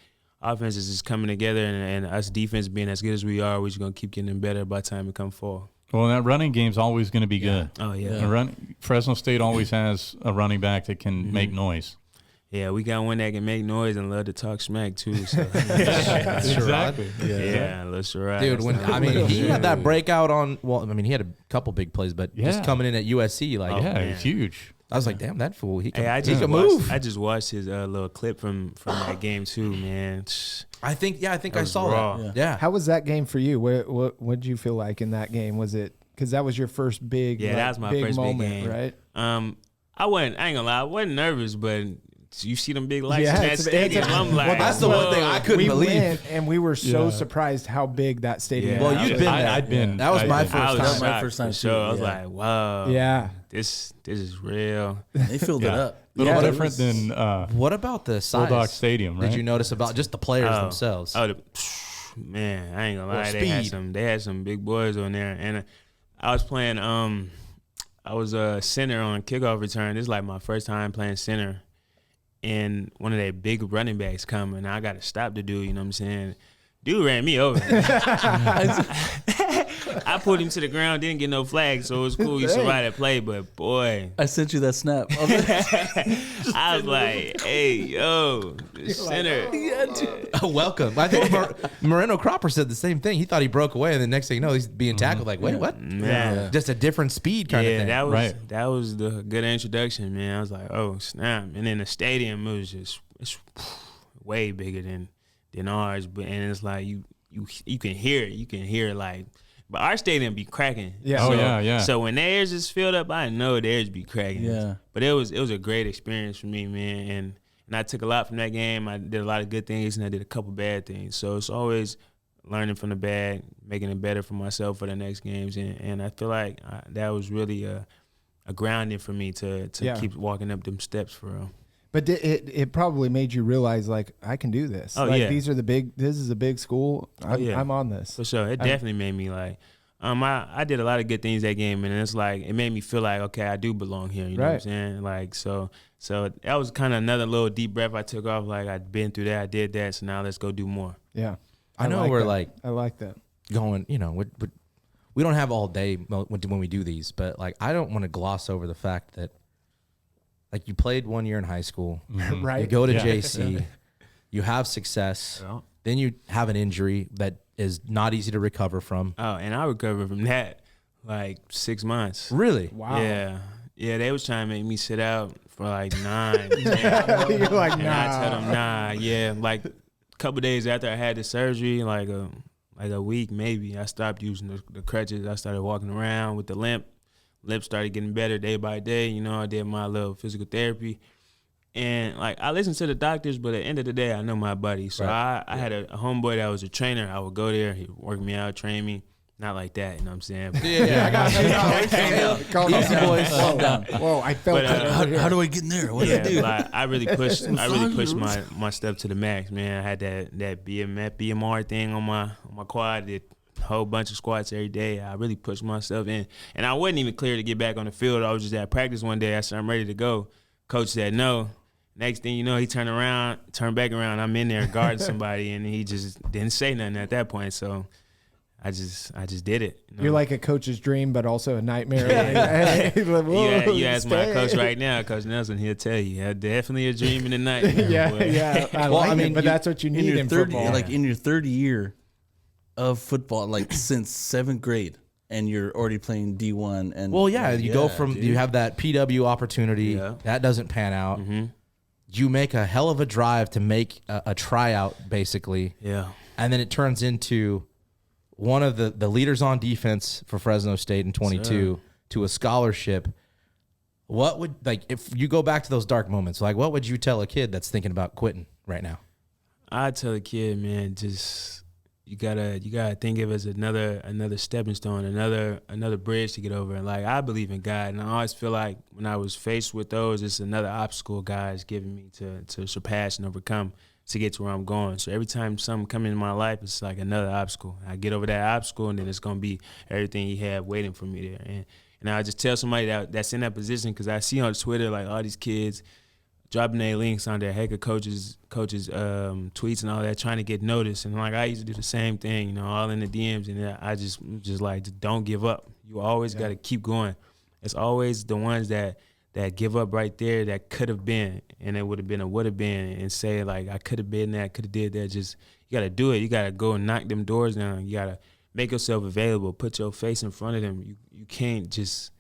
offense is just coming together, and us defense being as good as we are, we're just gonna keep getting better by the time it come fall. Well, that running game's always going to be good. Oh yeah. Fresno State always has a running back that can make noise. Yeah, we got one that can make noise and love to talk smack too. So. Exactly. Yeah, let's right. Dude, he had that breakout on. Well, I mean, he had a couple big plays, but just coming in at USC, like, He's huge. I was like, damn, that fool, he can, I he can move. I just watched his little clip from that game too, man. I think I saw raw. that. Yeah. How was that game for you? What did you feel like in that game? Was it because that was your first big that was my big first moment, big game, right? I ain't gonna lie, I wasn't nervous, but you see them big lights Yeah, in that stadium. I'm like, Well, that's the one thing I couldn't We believe. went and we were so surprised how big that stadium Yeah. was. Well, you'd been there. I'd been. That was my I'd first been. I was time. shocked My first time for sure. too, I was yeah. like, wow, Yeah. this is real. They filled it up. A little Yeah, it different than What about the size? Bulldog Stadium, right? Did you notice about just the players themselves? Man, I ain't gonna lie. Speed. They had some big boys on there, and I was playing. I was a center on kickoff return. This is like my first time playing center, and one of their big running backs come, and I got to stop the dude. You know what I'm saying? Dude ran me over. I pulled him to the ground, didn't get no flag, so it was cool. You survived that play, but boy, I sent you that snap. I was like, hey, yo, the center. Welcome. I think Moreno Cropper said the same thing. He thought he broke away, and the next thing you know, he's being tackled. Like, wait, what? Man. Just a different speed kind of thing. That was the good introduction, man. I was like, oh, snap. And then the stadium, it's way bigger than ours, but and it's like you can hear it. You can hear like, but our stadium be cracking. Yeah. Oh, So, yeah. So when theirs is filled up, I know theirs be cracking. Yeah. But it was a great experience for me, man. And I took a lot from that game. I did a lot of good things, and I did a couple bad things. So it's always learning from the bad, making it better for myself for the next games. And I feel like that was really a grounding for me to keep walking up them steps for real. But it probably made you realize, like, I can do this. Oh, like, yeah. this is a big school. I'm on this. For sure. It definitely made me like, I did a lot of good things that game, and it's like, it made me feel like, okay, I do belong here. You know what I'm saying? Like, so that was kind of another little deep breath I took off. Like, I'd been through that, I did that, so now let's go do more. Yeah. I know we're like I like that. going, we don't have all day when we do these, but like, I don't want to gloss over the fact that, like, you played 1 year in high school, Right. you go to JC, you have success, then you have an injury that is not easy to recover from. Oh, and I recovered from that like 6 months. Really? Wow. Yeah, they was trying to make me sit out for like 9. You're like, And I tell them, nah, yeah. Like a couple days after I had the surgery, like a week maybe, I stopped using the crutches. I started walking around with the limp. Lip started getting better day by day. You know, I did my little physical therapy. And, like, I listened to the doctors, but at the end of the day, I know my body. So I had a homeboy that was a trainer. I would go there. He'd work me out, train me. not like that. You know what I'm saying? I got calm down. Easy boys. Calm down. Whoa, I felt But, that over here. How do I get in there? What do I Yeah, do? like, I really pushed my stuff to the max, man. I had that BMR thing on my quad, did a whole bunch of squats every day. I really pushed myself in. And I wasn't even clear to get back on the field. I was just at practice one day. I said, I'm ready to go. Coach said no. Next thing you know, he turned back around. I'm in there guarding somebody, and he just didn't say nothing at that point. So I just did it. You know? You're like a coach's dream, but also a nightmare. You ask my coach right now, Coach Nelson, he'll tell you. Yeah, definitely a dream in the night. Yeah. I mean, but that's what you need in football. Like in your third year of football, like since 7th grade, and you're already playing D1. And Well, yeah, you go from you have that PW opportunity that doesn't pan out. Mm-hmm. You make a hell of a drive to make a tryout, basically. Yeah. And then it turns into one of the leaders on defense for Fresno State in 22 to a scholarship. What would, like, if you go back to those dark moments, like, what would you tell a kid that's thinking about quitting right now? I'd tell a kid, man, just you gotta think of it as another stepping stone, another bridge to get over. And like, I believe in God, and I always feel like when I was faced with those, it's another obstacle God is giving me to surpass and overcome to get to where I'm going. So every time something comes into my life, it's like another obstacle. I get over that obstacle, and then it's gonna be everything He had waiting for me there. And I just tell somebody that's in that position, because I see on Twitter like all these kids dropping their links on their heck of coaches tweets and all that, trying to get noticed. And like, I used to do the same thing, you know, all in the DMs. And I just like, don't give up. You always got to keep going. It's always the ones that give up right there that could have been, and it would have been or would have been, and say like, I could have been that, could have did that. Just, you got to do it. You got to go and knock them doors down. You got to make yourself available. Put your face in front of them. You can't just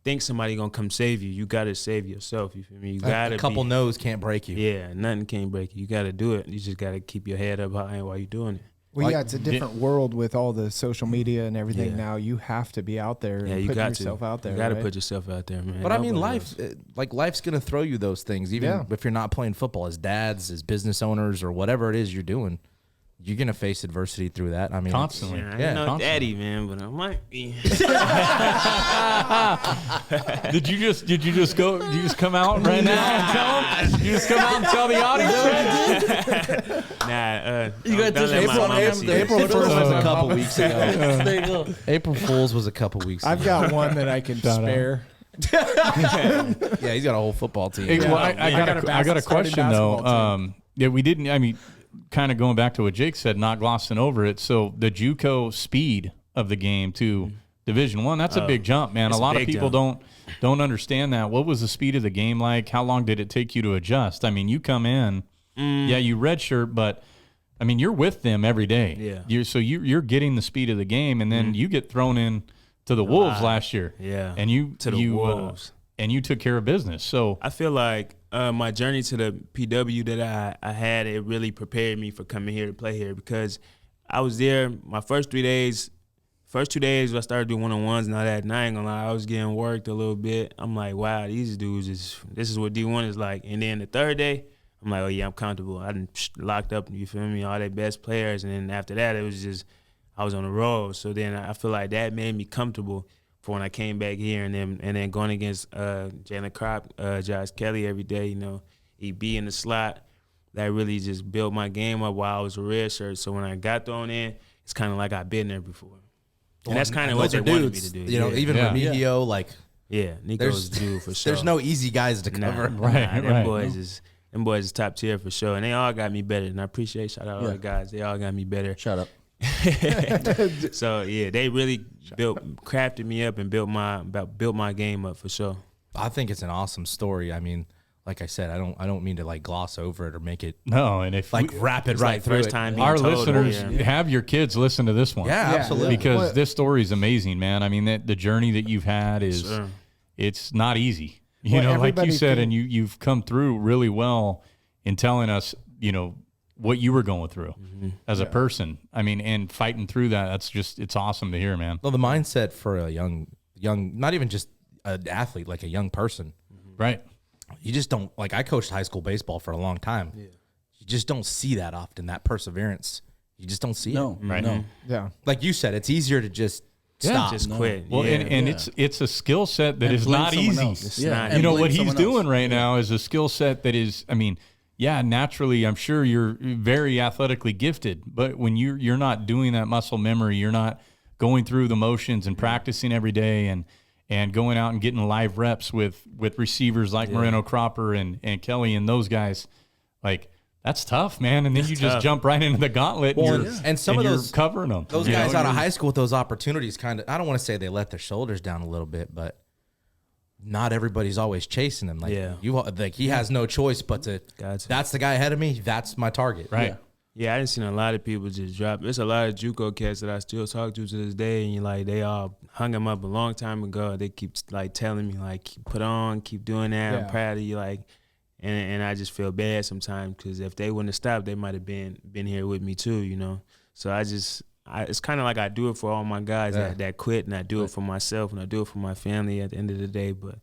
think somebody gonna come save you. You gotta save yourself. You feel me? You gotta. A couple no's can't break you. Yeah, nothing can break you. You gotta do it. You just gotta keep your head up high while you're doing it. Well, yeah, it's a different world with all the social media and everything now. You have to be out there and put yourself out there. You gotta put yourself out there, man. But I mean, life's gonna throw you those things, even if you're not playing football. As dads, as business owners, or whatever it is you're doing, you're gonna face adversity through that. I mean, constantly. I ain't no daddy, man, but I might be. Did you just come out right now and tell them? Did you just come out and tell the audience? Nah, You got this April 1st was a couple weeks ago. There you go. April Fool's was a couple weeks ago. I've got one that I can spare. Yeah, he's got a whole football team. Well, I got a question though. Yeah, we didn't. I mean, kind of going back to what Jake said, not glossing over it. So the JUCO speed of the game to Division I, that's a big jump, man. A lot of people don't understand that. What was the speed of the game like? How long did it take you to adjust? I mean, you come in, you redshirt, but I mean, you're with them every day. Yeah. You're getting the speed of the game, and then you get thrown in to the Wolves last year. Yeah. And you Wolves. And you took care of business. So I feel like my journey to the PW that I had, it really prepared me for coming here to play here, because I was there my first 2 days, I started doing one-on-ones and all that, and I ain't gonna lie, I was getting worked a little bit. I'm like, wow, these dudes this is what D1 is like. And then the third day, I'm like, oh yeah, I'm comfortable. I done locked up, you feel me, all their best players. And then after that, it was just, I was on the road. So then I feel like that made me comfortable for when I came back here, and then going against Jalen Crop, Josh Kelly every day, you know, EB in the slot, that really just built my game up while I was a red shirt. So when I got thrown in, it's kind of like I've been there before. And that's kind of what they wanted me to do. You know, even Remigio, like, Nico's dude for sure. There's no easy guys to cover. Them boys is top tier for sure, and they all got me better. And I appreciate, shout out all the guys. They all got me better. Shut up. So yeah, they really crafted me up and built my game up for sure. I think it's an awesome story. I mean, like I said, I don't mean to like gloss over it or make it and if wrap it right through first it. time our listeners have your kids listen to this one. Yeah, absolutely. Because this story is amazing, man. I mean, the journey that you've had is it's not easy. You know, like you said, and you've come through really well in telling us, you know, what you were going through as a person. I mean, and fighting through that, it's awesome to hear, man. Well, the mindset for a young, not even just an athlete, like a young person. Right. You just don't, like, I coached high school baseball for a long time. Yeah. You just don't see that often, that perseverance. You just don't see No, it. Right. no. Yeah. Like you said, it's easier to just stop. Just quit. Well, yeah. and it's a skill set that And is blame not someone easy. else. It's Yeah, not and easy. You know blame what he's someone doing else. right now is a skill set that is, I mean, yeah, naturally, I'm sure you're very athletically gifted, but when you're not doing that muscle memory, you're not going through the motions and practicing every day and going out and getting live reps with receivers like Moreno Cropper and Kelly and those guys, like that's tough, man. And then you just jump right into the gauntlet And some of you're those covering them. Those you guys know? out of high school with those opportunities kind of, I don't want to say they let their shoulders down a little bit, but not everybody's always chasing him. Like he has no choice but to, Gotcha. that's the guy ahead of me. That's my target. Right. Yeah, I done seen a lot of people just drop. There's a lot of JUCO cats that I still talk to this day, and like they all hung him up a long time ago. They keep like telling me like, keep put on, keep doing that. Yeah. I'm proud of you, like, and I just feel bad sometimes because if they wouldn't have stopped, they might have been here with me too, you know. So it's kind of like I do it for all my guys that quit, and I do it for myself, and I do it for my family at the end of the day. But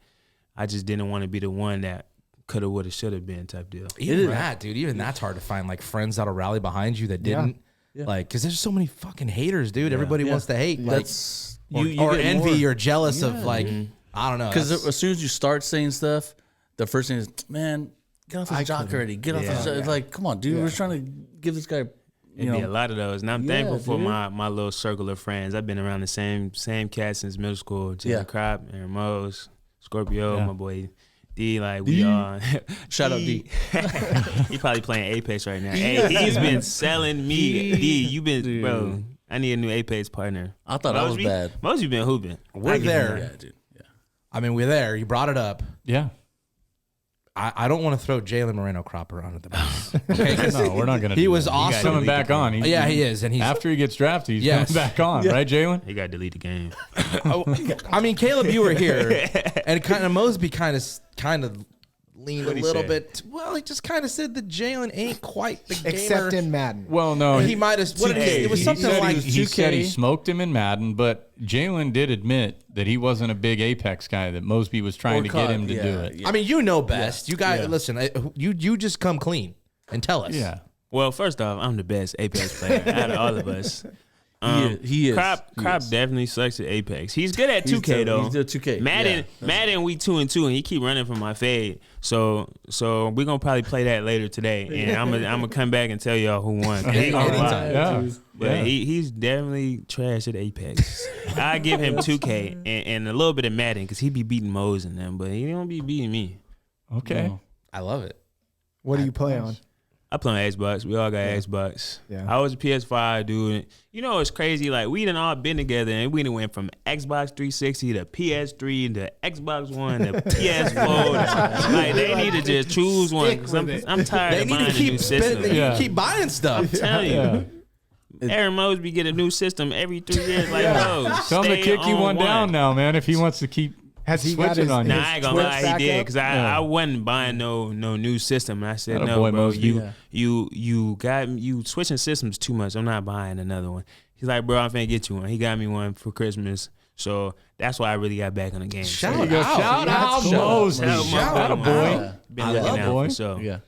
I just didn't want to be the one that coulda, woulda, shoulda been type deal. Even that, dude, even that's hard to find, like friends that'll rally behind you that didn't. Like, because there's so many fucking haters, dude. Everybody wants to hate. Like, That's or get envy more. or jealous of, like, I don't know. Because That's- as soon as you start saying stuff, the first thing is, man, get off his jock already. Get off his jock. It's like, come on, dude. We're trying to give this guy, It'd you be a know. lot of those, and I'm thankful for dude. my little circle of friends. I've been around the same cats since middle school. Jay Crop, Aaron Mose, Scorpio, my boy D. Like we all Shout out D. He probably playing Apex right now. Hey, he's been selling me. D, you been bro. I need a new Apex partner. I thought I was bad. Most of you been hooping. we're there. Yeah, dude. Yeah. I mean, we're there. You brought it up. Yeah. I don't want to throw Jalen Moreno Cropper under the bus. Okay, 'cause No, we're not going to. he was He's awesome. coming back on. He is, and he's after he gets drafted, he's Yes. coming back on, right, Jalen? He got to delete the game. I mean, Caleb, you were here, and kind of Mosby kind of leaned a What'd he little say? bit. Well, he just kind of said that Jalen ain't quite the gamer. Except in Madden. Well, no, he might have. What it was he something said like he said he 2K. smoked him in Madden, but Jalen did admit that he wasn't a big Apex guy. That Mosby was trying to get him to do it. I mean, you know best. You guys, listen. You just come clean and tell us. Yeah. Well, first off, I'm the best Apex player out of all of us. He is. Crop definitely sucks at Apex. He's good at 2K though. He's good at 2K. Madden, we 2-2, and he keep running from my fade. So we're gonna probably play that later today, and I'm gonna come back and tell y'all who won. 'Cause he gonna lie. Yeah. But he's definitely trash at Apex. I give him 2K and a little bit of Madden because he be beating Mo's and them, but he don't be beating me. Okay. I love it. What do you play on? I play on Xbox. We all got Xbox. Yeah. I was a PS5 dude. You know it's crazy. Like we done all been together, and we done went from Xbox 360 to PS3 to Xbox One to PS4. Like they need to just choose one. 'Cause I'm tired They of need buying to a new keep system. spending. They need to keep buying stuff. I'm telling you. Aaron Mosby get a new system every 3 years. Like, bro, Tell him to stay kick you on one down now, man. If he wants to keep Has he got switching his, on his you. Nah, I ain't gonna Twitch lie, he back did up? because I wasn't buying no new system. And I said, Atta no, boy, bro, Mosby. you switching systems too much. I'm not buying another one. He's like, bro, I'm finna get you one. He got me one for Christmas, so that's why I really got back on the game. Shout So, out. Shout out Mose. Shout out, Atta boy. been I looking love out boy. for sure. Yeah.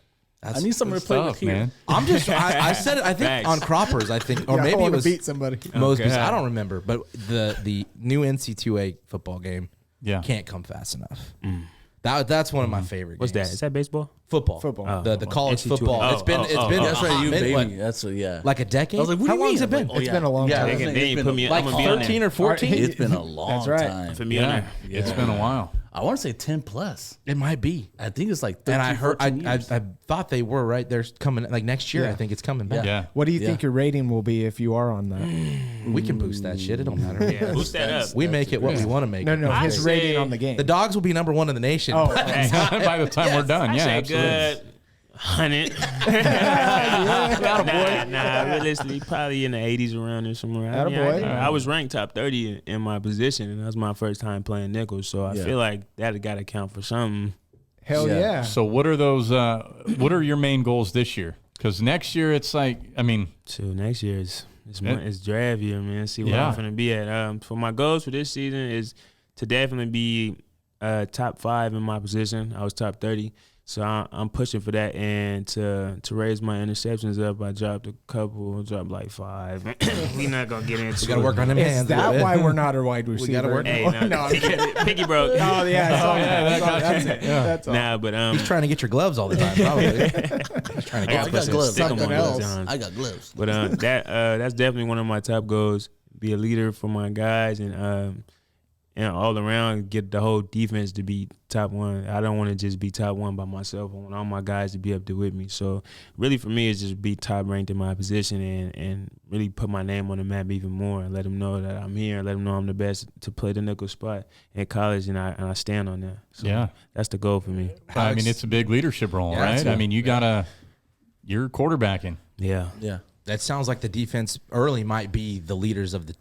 I need someone to play with Stuff, here. man. I'm just. I said it. I think Facts. on Croppers. I think, or Yeah, I maybe it wanna was beat somebody. Mosby's. Okay. I don't remember, but the new NC2A football game Yeah. can't come fast enough. That's one of my favorite. What's that? games. Is that baseball? Football? Football. The college NC2A. football. Oh, It's been oh, been oh, That's a right, hot you minute, baby. what, That's what, yeah. like a decade. I was like, what How do you long mean? has it been? Oh, It's been a long yeah, time. They ain't put me. Like I'm gonna be on 13 there. or 14. It's been a long That's right. time. For me on Yeah. there. It's been a while. I want to say 10 plus. It might be. I think it's like 13, And I heard, 14 years. I thought they were right. They're coming like next year. Yeah. I think it's coming back. Yeah. What do you think your rating will be if you are on that? We can boost that shit. It don't matter. Yeah, boost that up. We make it what we want to make. No, it. no, I his say- rating on the game. The Dogs will be number one in the nation. Oh, but- By the time we're done, I yeah, say absolutely. good 100. Nah, realistically, probably in the 80s around there somewhere. I, mean, Attaboy. I was ranked top 30 in my position, and that was my first time playing nickel. So I feel like that got to count for something. Hell Yeah. yeah. So what are those? What are your main goals this year? Because next year it's like, I mean, So next year is it's draft year, man. See where Yeah. I'm finna be at. For my goals for this season is to definitely be top 5 in my position. I was top 30. So I'm pushing for that, and to raise my interceptions up, I dropped a couple, dropped like 5. We not gonna get into. We gotta work on them Is hands. that why we're not a wide receiver? We gotta work. Hey, no, I'm kidding. Picky broke. Oh yeah, that's it. Yeah. That's all. Nah, but He's trying to get your gloves all the time. Probably. He's trying to I get. got gloves. stick 'em Something on else. those, I got gloves. But that's definitely one of my top goals. Be a leader for my guys, and all around get the whole defense to be top one. I don't want to just be top one by myself. I want all my guys to be up there with me. So really for me, it's just be top ranked in my position and really put my name on the map even more and let them know that I'm here. Let them know I'm the best to play the nickel spot in college, and I stand on that. So Yeah. that's the goal for me. I mean, it's a big leadership role, Yeah, right? it's- I mean, you're quarterbacking. Yeah. Yeah. That sounds like the defense early might be the leaders of the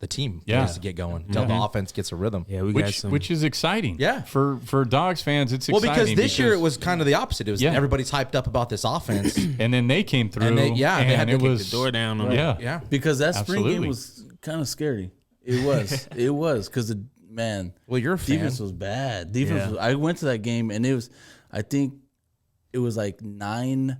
team. Yeah. To get going until the offense gets a rhythm. Yeah, we got Which some. which is exciting. Yeah. For Dogs fans, it's Well, exciting. because this year it was kind of the opposite. It was everybody's hyped up about this offense. and then they came through. And they had to it kick was the door down on Yeah. yeah. Because that spring Absolutely. game was kind of scary. It was. It was because man, Well, you're a fan. defense was bad. Defense. Yeah. Was, I went to that game and it was. I think it was like 9,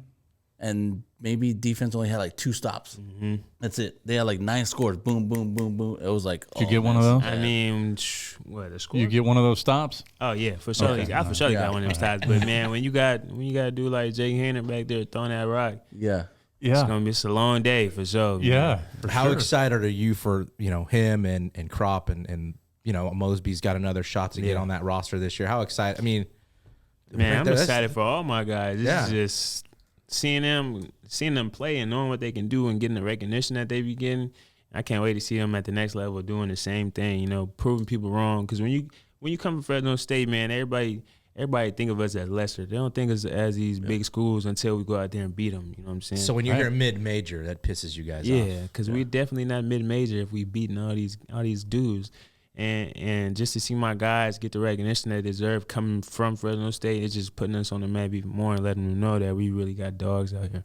and maybe defense only had like 2 stops. Mm-hmm. That's it. They had like 9 scores. Boom, boom, boom, boom. It was like. Did you get one of those? I mean, what a score? You get one of those stops? Oh yeah, for sure. Okay. I for sure got one of them stats. But man, when you got to do like Jake Hanner back there throwing that rock, Yeah. it's gonna be a long day for sure. man. Yeah. For How sure. excited are you for him and Crop and Mosby's got another shot to get Yeah. on that roster this year? How excited? I mean, Man, I'm that's- excited for all my guys. This Yeah. is just seeing them play and knowing what they can do and getting the recognition that they be getting. I can't wait to see them at the next level doing the same thing. Proving people wrong. Because when you come from Fresno State, man, everybody think of us as lesser. They don't think of us as these big schools until we go out there and beat them. You know what I'm saying? so when you Right. hear mid-major, that pisses you guys off. Yeah, because we're definitely not mid-major if we beating all these dudes. And just to see my guys get the recognition they deserve coming from Fresno State, it's just putting us on the map even more and letting them know that we really got dogs out here.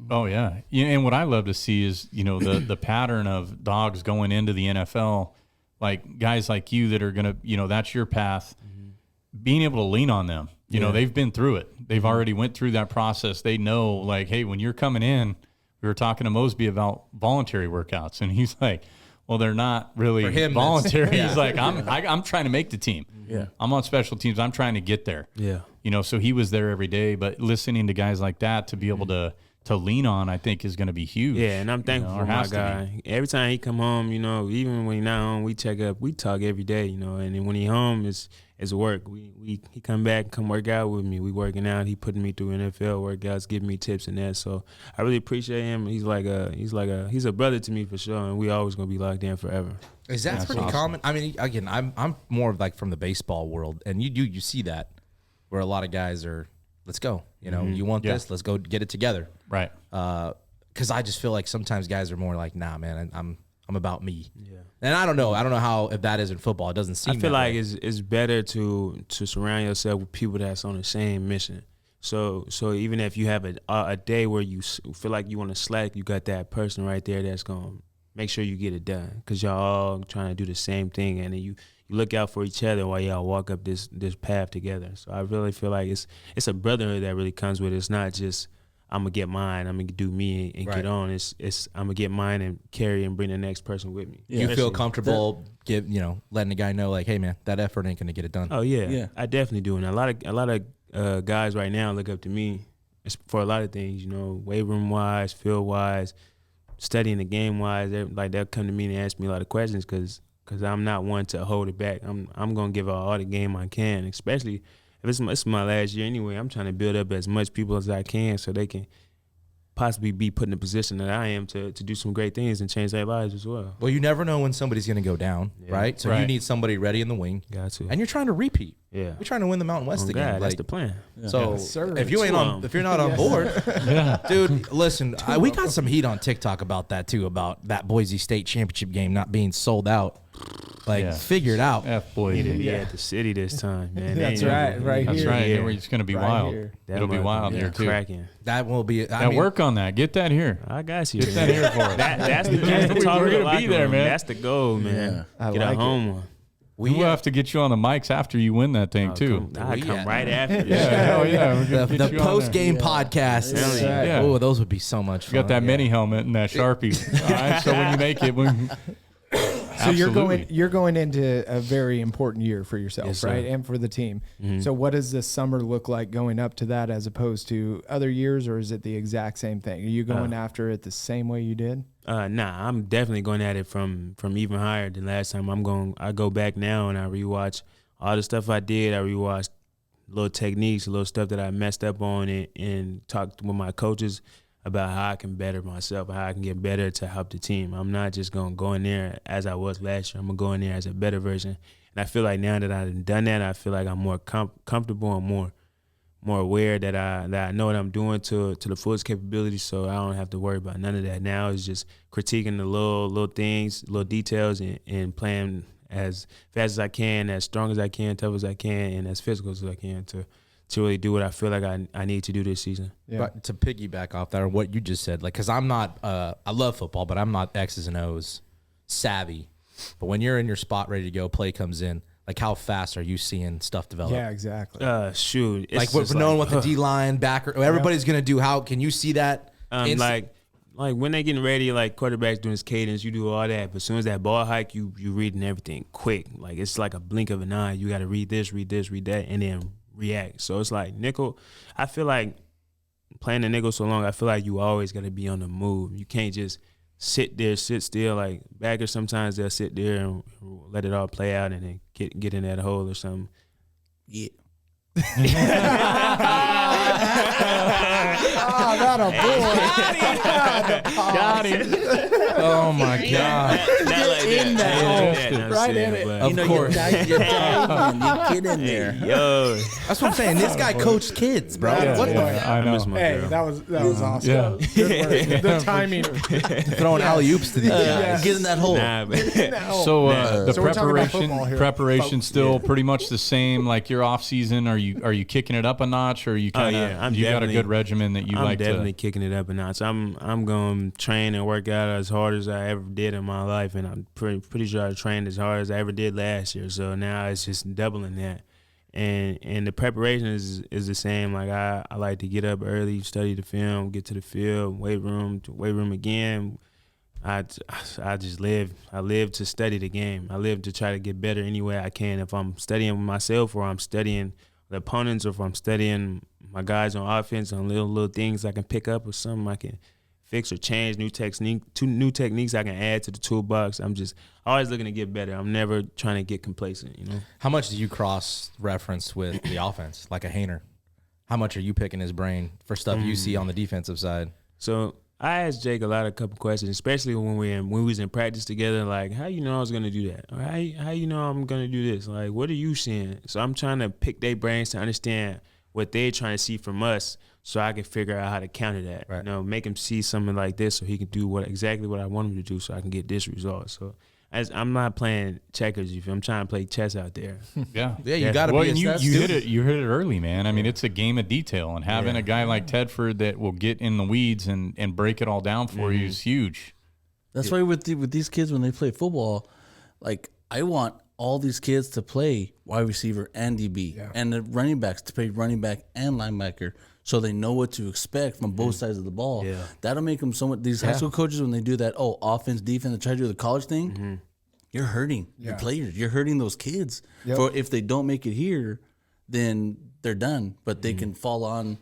Oh yeah. And what I love to see is, the pattern of Dogs going into the NFL, like guys like you that are going to, that's your path, being able to lean on them. They've been through it. They've already went through that process. They know, like, hey, when you're coming in, we were talking to Mosby about voluntary workouts, and he's like, well, they're not really For him, voluntary. He's like, I'm trying to make the team. Yeah. I'm on special teams. I'm trying to get there. Yeah. So he was there every day, but listening to guys like that to be able to lean on, I think is going to be huge. Yeah, and I'm thankful or for my has to guy. Every time he come home, even when he not home, we check up. We talk every day, and then when he home, it's work. He come back, come work out with me. We working out. He putting me through NFL workouts, giving me tips and that. So I really appreciate him. He's a brother to me for sure, and we always gonna be locked in forever. Is that pretty common? I mean, again, I'm more of like from the baseball world, and you see that where a lot of guys are, let's go. You want Yeah. this? Let's go get it together. Right. Because I just feel like sometimes guys are more like, nah, man, I'm about me. Yeah. And I don't know how if that is in football. It doesn't seem. I feel that like way. it's better to surround yourself with people that's on the same mission. So even if you have a day where you feel like you want to slack, you got that person right there that's gonna make sure you get it done, because y'all all trying to do the same thing, and then you look out for each other while y'all walk up this path together. So I really feel like it's a brotherhood that really comes with it. It's not just I'm gonna get mine, I'm gonna do me and Right. get on. It's I'm gonna get mine and carry and bring the next person with me. you feel Especially- comfortable letting the guy know, like, hey, man, that effort ain't gonna get it done. Oh yeah, Yeah. I definitely do. And a lot of guys right now look up to me for a lot of things. Weight room wise, field wise, studying the game wise. They'll come to me and ask me a lot of questions because I'm not one to hold it back. I'm gonna give all the game I can, especially if it's my last year anyway. I'm trying to build up as much people as I can so they can possibly be put in the position that I am to do some great things and change their lives as well. Well, you never know when somebody's gonna go down, right? So you Right. need somebody ready in the wing, Got to. and you're trying to repeat. Yeah. You're trying to win the Mountain West Oh, again. God, that's the plan. So Yes, sir. if you ain't on, if you're not on board, dude, listen, we got some heat on TikTok about that too, about that Boise State championship game not being sold out. Like, Yeah. figure it out. F boy. Need to be at the city this time, man. They That's ain't right, never- right That's here. right. Yeah. It's going to be Right wild. here. It'll be wild here too. Cracking. That will be. Now work on that. Get that here. I got you. Get that here for us. That's the talk We're of the gonna locker be there, room. man. That's the goal, man. I Get like a it. home one. We'll have to get you on the mics after you win that thing too. I come right after. Hell yeah. The post game podcast. Yeah. Oh, those would be so much fun. You got that mini helmet and that Sharpie. All right, so when you make it, so you're going into a very important year for yourself, Yes, right, sir. and for the team. So what does this summer look like going up to that, as opposed to other years, or is it the exact same thing? Are you going after it the same way you did? Nah, I'm definitely going at it from even higher than last time. I go back now and I rewatch all the stuff I did. I rewatch little techniques, little stuff that I messed up on, and talked with my coaches about how I can better myself, how I can get better to help the team. I'm not just going to go in there as I was last year. I'm going to go in there as a better version. And I feel like now that I've done that, I feel like I'm more comfortable and more aware that I know what I'm doing to the fullest capability, so I don't have to worry about none of that. Now it's just critiquing the little things, little details, and playing as fast as I can, as strong as I can, tough as I can, and as physical as I can to really do what I feel like I need to do this season. Yeah. But to piggyback off that, or what you just said, like, because I'm not, I love football, but I'm not X's and O's savvy. But when you're in your spot ready to go, play comes in, like, how fast are you seeing stuff develop? Yeah, exactly. Shoot. It's Like, we're just knowing what the D-line, backer, everybody's going to do. How can you see that? Like when they getting ready, like quarterbacks doing his cadence, you do all that. But as soon as that ball hike, you reading everything quick. Like, it's like a blink of an eye. You got to read this, read that, and then react. So it's like nickel. I feel like playing the nickel so long, I feel like you always got to be on the move. You can't just sit still. Like, backers, sometimes they'll sit there and let it all play out and then get in that hole or something. Yeah. That a boy. Got him. Oh, my God. Not like in that that. Right in it. Of You course. you're diving, you get in there. Yo, That's what I'm saying. This guy coached kids, bro. Yeah, What I know. miss my Hey, girl. that was awesome. Yeah. Good work. The timing. throwing alley oops to these guys. Yeah. Get in that hole. Nah, man. So the So we're talking about football here. preparation still pretty much the same. Like, your off season, are you kicking it up a notch, or are you kind of I'm you got a definitely- good regimen that you I'm like definitely to? kicking it up a notch. I'm going to train and work out as hard as I ever did in my life, and I'm pretty sure I trained as hard as I ever did last year. So now it's just doubling that, and the preparation is the same. Like, I like to get up early, study the film, get to the field, weight room again. I just live. I live to study the game. I live to try to get better any way I can. If I'm studying myself, or I'm studying the opponents, or if I'm studying my guys on offense on little things I can pick up, or something I can fix or change, new techniques I can add to the toolbox. I'm just always looking to get better. I'm never trying to get complacent, you know. How much do you cross-reference with the offense, like a Hainer? How much are you picking his brain for stuff you see on the defensive side? So I asked Jake a couple questions, especially when we was in practice together. Like, how you know I was gonna do that? Or how you know I'm gonna do this? Like, what are you seeing? So I'm trying to pick their brains to understand what they're trying to see from us, so I can figure out how to counter that. Right. You know, make him see something like this, so he can do exactly what I want him to do, so I can get this result. So I'm not playing checkers. I'm trying to play chess out there. Yeah, Yeah, you got to Well, be a and you student. hit it. You hit it early, man. I mean, it's a game of detail, and having a guy like Tedford that will get in the weeds and break it all down for you is huge. That's why with these kids, when they play football, like, I want all these kids to play wide receiver and DB, and the running backs to play running back and linebacker, so they know what to expect from both sides of the ball. Yeah. That'll make them somewhat. These high school coaches, when they do that, offense, defense, they try to do the college thing. You're hurting your players. You're hurting those kids. For if they don't make it here, then they're done. But they can fall on,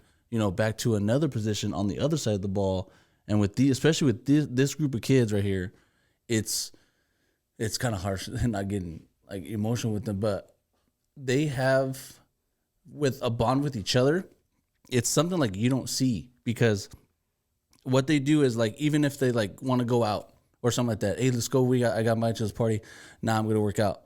back to another position on the other side of the ball. And with especially with this group of kids right here, it's kind of harsh and not getting like emotional with them, but they have with a bond with each other. It's something like you don't see, because what they do is, like, even if they like want to go out or something like that, hey, let's go. I got my child's party. Nah, I'm gonna work out.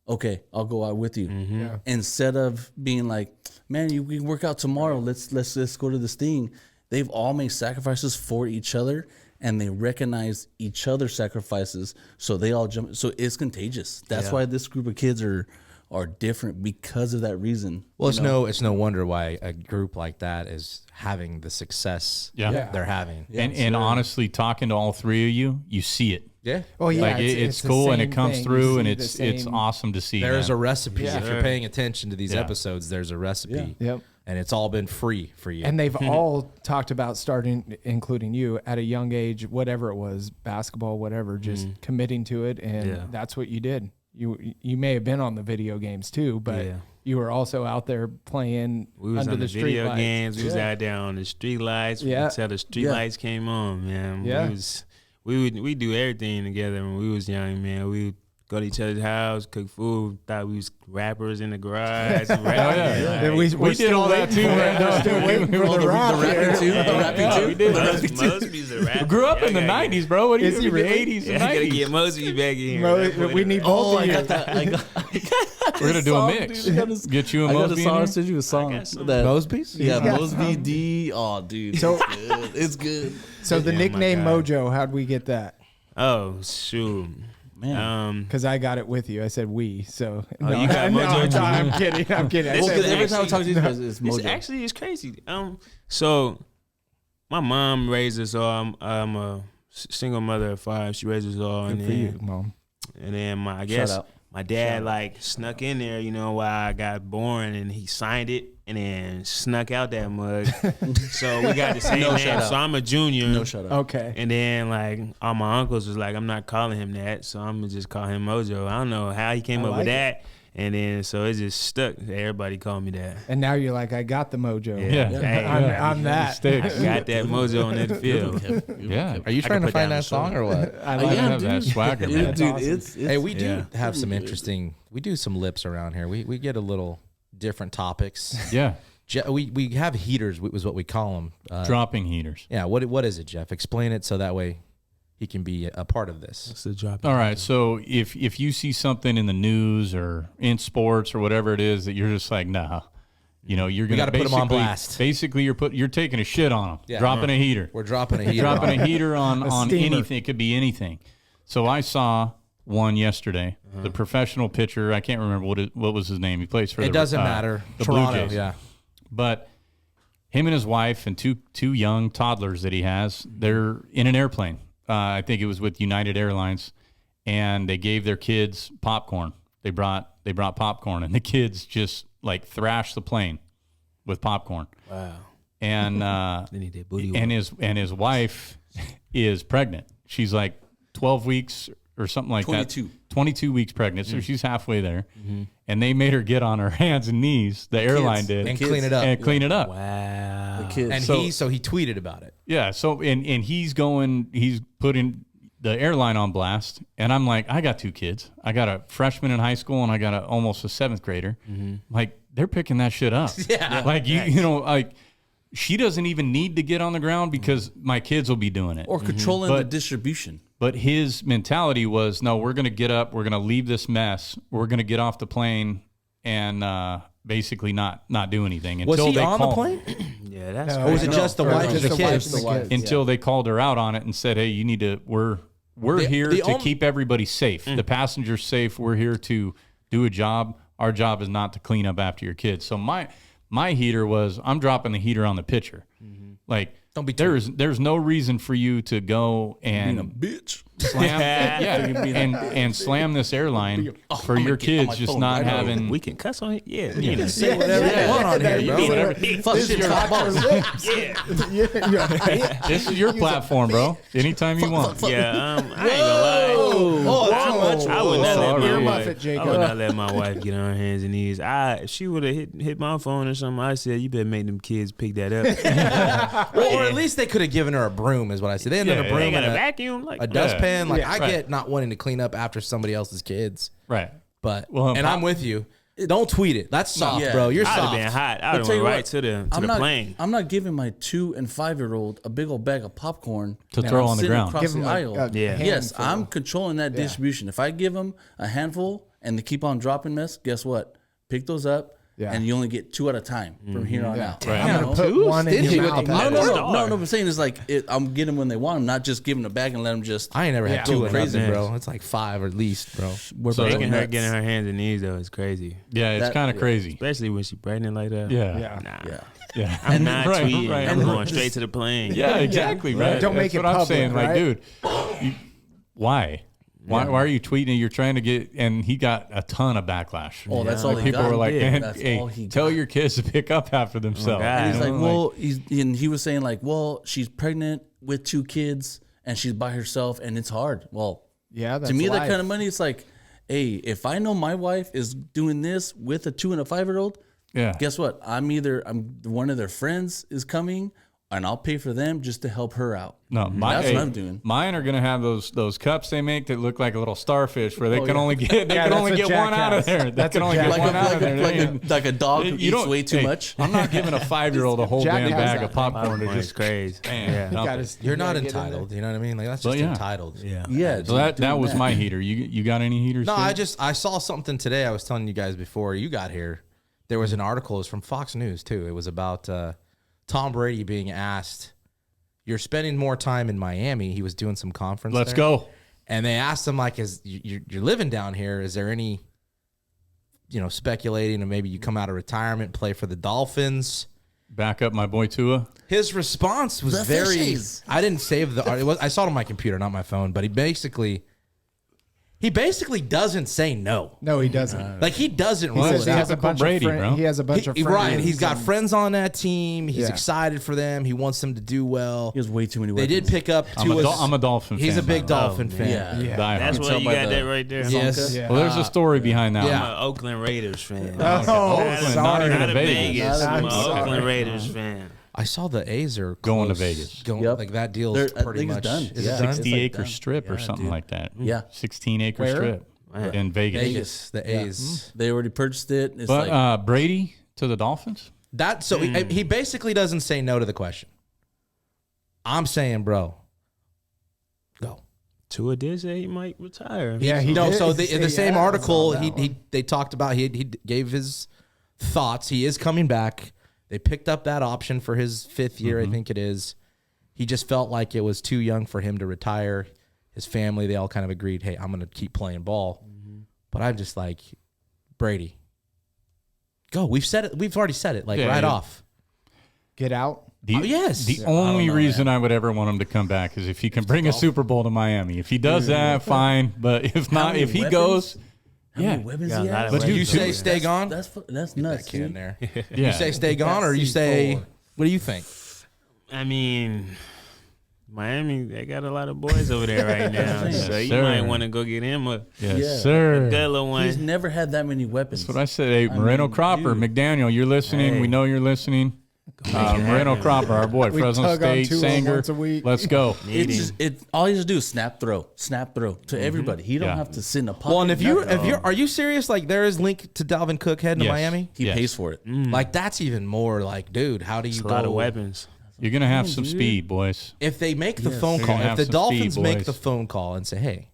Okay, I'll go out with you. Yeah. Instead of being like, man, we can work out tomorrow. Let's go to this thing. They've all made sacrifices for each other, and they recognize each other's sacrifices. So they all jump. So it's contagious. That's why this group of kids are are different because of that reason. Well, it's no wonder why a group like that is having the success they're having. And honestly, talking to all three of you, you see it. Yeah. Well, yeah, Like it's the cool and same it comes thing. through You and see the it's same- awesome to see. There's man. a recipe. Yeah. If you're paying attention to these episodes, there's a recipe. Yep. And it's all been free for you. And they've all talked about starting, including you, at a young age, whatever it was, basketball, whatever, just committing to it, and that's what you did. You may have been on the video games too, but you were also out there playing We was under on the the street video lights. games. We was out there on the street lights. Yeah. Until the street lights came on, man. Yeah. We do everything together when we was young, man. We would go to each other's house, cook food. Thought we was rappers in the garage. And We we're did still all that waiting too, for man. it. We're still waiting for the rap. rapping too. The rapping too. We did. The rapping too. Mosby's a rapper. Grew up in the Y'all gotta 90s, bro. What do you Is he think? really? The 80s Yeah, and I gotta 90s. get Mosby back in here. Mo- we need both of you. We're going to do a mix. Get you a I got a Mosby in song. here? I'll send you a song. That, Mosby's? yeah, got Mosby some. D. Oh, dude. So- it's good. It's good. So the Yeah, my nickname God. MoJo, how'd we get that? Oh shoot. Man. Because I got it with you. I said we. So you got MoJo too? I'm kidding. I'm kidding. I Well, said because we. every time I talk to these guys, it's It's MoJo. actually crazy. So my mom raised us all. I'm a single mother of 5. She raised us all, Good and for you, then Mom. I guess out. my dad like snuck in there, while I got born, and he signed it and then snuck out that mug. So we got the same No name. shout out. So I'm a junior. No shut up. Okay. And then like all my uncles was like, I'm not calling him that, so I'm gonna just call him MoJo. I don't know how he came I up like with it. that. And then so it just stuck. Everybody called me that. And now you're like, I got the MoJo. Yeah. Hey, I'm that. Sticks. I got that MoJo on that field. Yeah. Are you trying to put find down that the song or what? I You like have it. that swagger, Yeah, man. That's dude, awesome. it's Hey, we do Yeah. have some interesting. We do some lips around here. We get a little different topics. Yeah. We have heaters. Was what we call them. Dropping heaters. Yeah. What is it, Jeff? Explain it so that way he can be a part of this. It's a drop. All right. So if you see something in the news or in sports or whatever it is that you're just like, nah, you're gonna gotta put 'em on basically- blast. Basically, you're taking a shit on them, Yeah. dropping a heater, We're dropping a heater. dropping a heater on steamer. anything. It could be anything. So I saw one yesterday. The professional pitcher. I can't remember what was his name. He plays for. It the, doesn't matter. The Toronto. Blue Jays. Yeah. But him and his wife and two young toddlers that he has, they're in an airplane. I think it was with United Airlines, and they gave their kids popcorn. They brought popcorn, and the kids just like thrashed the plane with popcorn. Wow. And They need that booty. and his wife is pregnant. She's like 12 weeks or something like 22. that. 22 weeks pregnant, so she's halfway there. And they made her get on her hands and knees. The airline did And kids. clean it up. and clean it up. Wow. The kids. And So- he tweeted about it. Yeah. So and he's putting the airline on blast, and I'm like, I got 2 kids. I got a freshman in high school, and I got almost a 7th grader. Like they're picking that shit up. Yeah. Like like she doesn't even need to get on the ground because my kids will be doing it. or controlling the But- distribution. But his mentality was, no, we're going to get up, we're going to leave this mess, we're going to get off the plane and basically not do anything Was until he they on call, the plane? Yeah, that's No, Or was it no, just the or wife? just and the the wife kids? and the kids. until they called her out on it and said, hey, you need to, we're here the to only- keep everybody safe. The passengers safe. We're here to do a job. Our job is not to clean up after your kids. So my heater was, I'm dropping the heater on the pitcher. Like, Don't be too- there's no reason for you to go Being a and bitch. slam and slam this airline for your kids just not having. we can cuss on it. Yeah, You can Say whatever you want on here, bro. Whatever. Fuck shit, top balls. This is your platform, bro. Anytime you want. Yeah, I ain't gonna lie. Oh, too much. I would not let Sorry. my Earmuff it, wife. Jacob. I would not let my wife get on her hands and knees. If she would have hit my phone or something, I said, you better make them kids pick that up. Or at least they could have given her a broom, is what I said. They ended Yeah, a yeah. They broom ain't got and a a vacuum. Like dustpan. Like, Yeah, I right. get not wanting to clean up after somebody else's kids. Right. But Well, and I'm with you. Don't tweet it. That's soft, Yeah. bro. You're I'd have soft. been hot. I'll I'd have tell you went right what, to the plane. I'm not giving my 2 and 5-year-old a big old bag of popcorn To and throw I'm on the sitting ground. across Give the them aisle. Yeah. Yes, handful. I'm controlling that distribution. If I give them a handful and they keep on dropping mess, guess what? Pick those up, Yeah. and you only get 2 at a time from here on out. Right. You know? Put one in Stingy your with mouth. the No. What I'm saying is like I'm getting them when they want them, not just giving them a bag and let them just. I ain't never had 2 Go of crazy, nothing, bro. It's like 5 at least, bro. So Getting her nuts. hands and knees though is crazy, yeah, it's That- kind of crazy. especially when she pregnant like that. Yeah. Nah. Yeah. I'm not Right, tweeting. right, I'm right. going straight to the plane. Yeah, exactly. Right. Don't make That's it what I'm public, saying. Like, right? dude, why? Why are you tweeting? You're trying to get, and he got a ton of backlash. Oh, that's all he People got. were like, Yeah, man, that's hey, all he tell got. your kids to pick up after themselves. God. And he's You like, know, well, he was saying like, well, she's pregnant with 2 kids and she's by herself and it's hard. Well, Yeah, that's to me, life. that kind of money, it's like, hey, if I know my wife is doing this with a 2 and a 5-year-old, yeah. guess what? I'm one of their friends is coming, and I'll pay for them just to help her out. No, That's what I'm doing. Mine are gonna have those cups they make that look like a little starfish, where they can yeah. only get Yeah, can only that's get a one out of jackass. there. They That's can a only get jackass. one out of there. Like a dog who eats way too much. I'm not giving a 5-year-old a whole damn Jackass bag that of popcorn to It's just crazy. yeah. Got his- You're not gotta get in entitled. You know what I mean? Like that's just Well, yeah. entitled. Yeah. Yeah. So that was my heater. You got any heaters? No, too? I saw something today. I was telling you guys before you got here. There was an article. It was from Fox News too. It was about Tom Brady being asked, "You're spending more time in Miami." He was doing some conference. Let's there. go. And they asked him like, "Is you're living down here? Is there any, speculating and maybe you come out of retirement, play for the Dolphins?" Back up my boy Tua. His response was The very. fishes. I didn't save the. I saw it on my computer, not my phone. But he basically doesn't say no. No, he doesn't. Like he doesn't He rule says it he has out. a bunch Brady, of friends. bro. He has a bunch of friends. Right, he's got and- friends on that team. He's Yeah. excited for them. He wants them to do well. He has way too many They weapons. did pick up Tua's. I'm a Dolphin He's fan, a big by the way. Dolphin fan. Yeah. Yeah. Die That's hard. why tell you by got the- that right there. Yes. Yeah. Well, there's a story behind that. yeah. I'm an Oakland Raiders fan. Oh, Oakland, sorry. not even Not a a Vegas. Vegas. Not I'm a an Vegas. Oakland Raiders fan. I saw the A's are Going to close. Vegas. Yep. Like that deal's They're- I pretty think it's much done. Is Yeah. it done? 60-acre done. strip or Yeah, something dude. like that. Yeah. 16-acre Where? strip in Vegas. Vegas, the A's. They already purchased it. It's But like Brady to the Dolphins? That so he basically doesn't say no to the question. I'm saying, bro, go. Tua did say he might retire. Yeah, he No, did so say in the same yeah, I article, saw that they talked about he gave his thoughts. He is coming back. They picked up that option for his 5th year, I think it is. He just felt like it was too young for him to retire. His family, they all kind of agreed, hey, I'm going to keep playing ball. But I'm just like, Brady, go. We've said it. We've already said it, like Yeah, right yeah. off. Get out. Yes. The only reason I would ever want him to come back is if he can bring a Super Bowl to Miami. If he does that, fine. But if not, many if he weapons? goes, how yeah. many weapons Yeah, he a lot has? of But Do you weapons. say stay gone? That's nuts. That kid in dude. there. yeah. You say stay gone, or you say, what do you think? I mean, Miami, they got a lot of boys over there right now. Yes, So you sir. might want to go get him a Yes, Yeah. sir. good little one. He's never had that many weapons. That's what I said. Hey, Moreno Cropper, dude. McDaniel, you're listening. Hey. We know you're listening. Moreno Cropper, our boy, We Fresno tug on State, Tua Sanger. once a week. Let's go. It's just, all he has to do is snap throw to everybody. He don't Yeah. have to sit in a pocket. Well, and if nothing. you're, are you serious? Like there is link to Dalvin Cook heading to Yes. Miami. he Yes. pays for it. Like that's even more like, dude, how do you It's a go? lot of weapons. You're going to have some speed, boys. If they make the Yes. phone They're call, gonna if have the some Dolphins speed, make boys. the phone call and say, "Hey,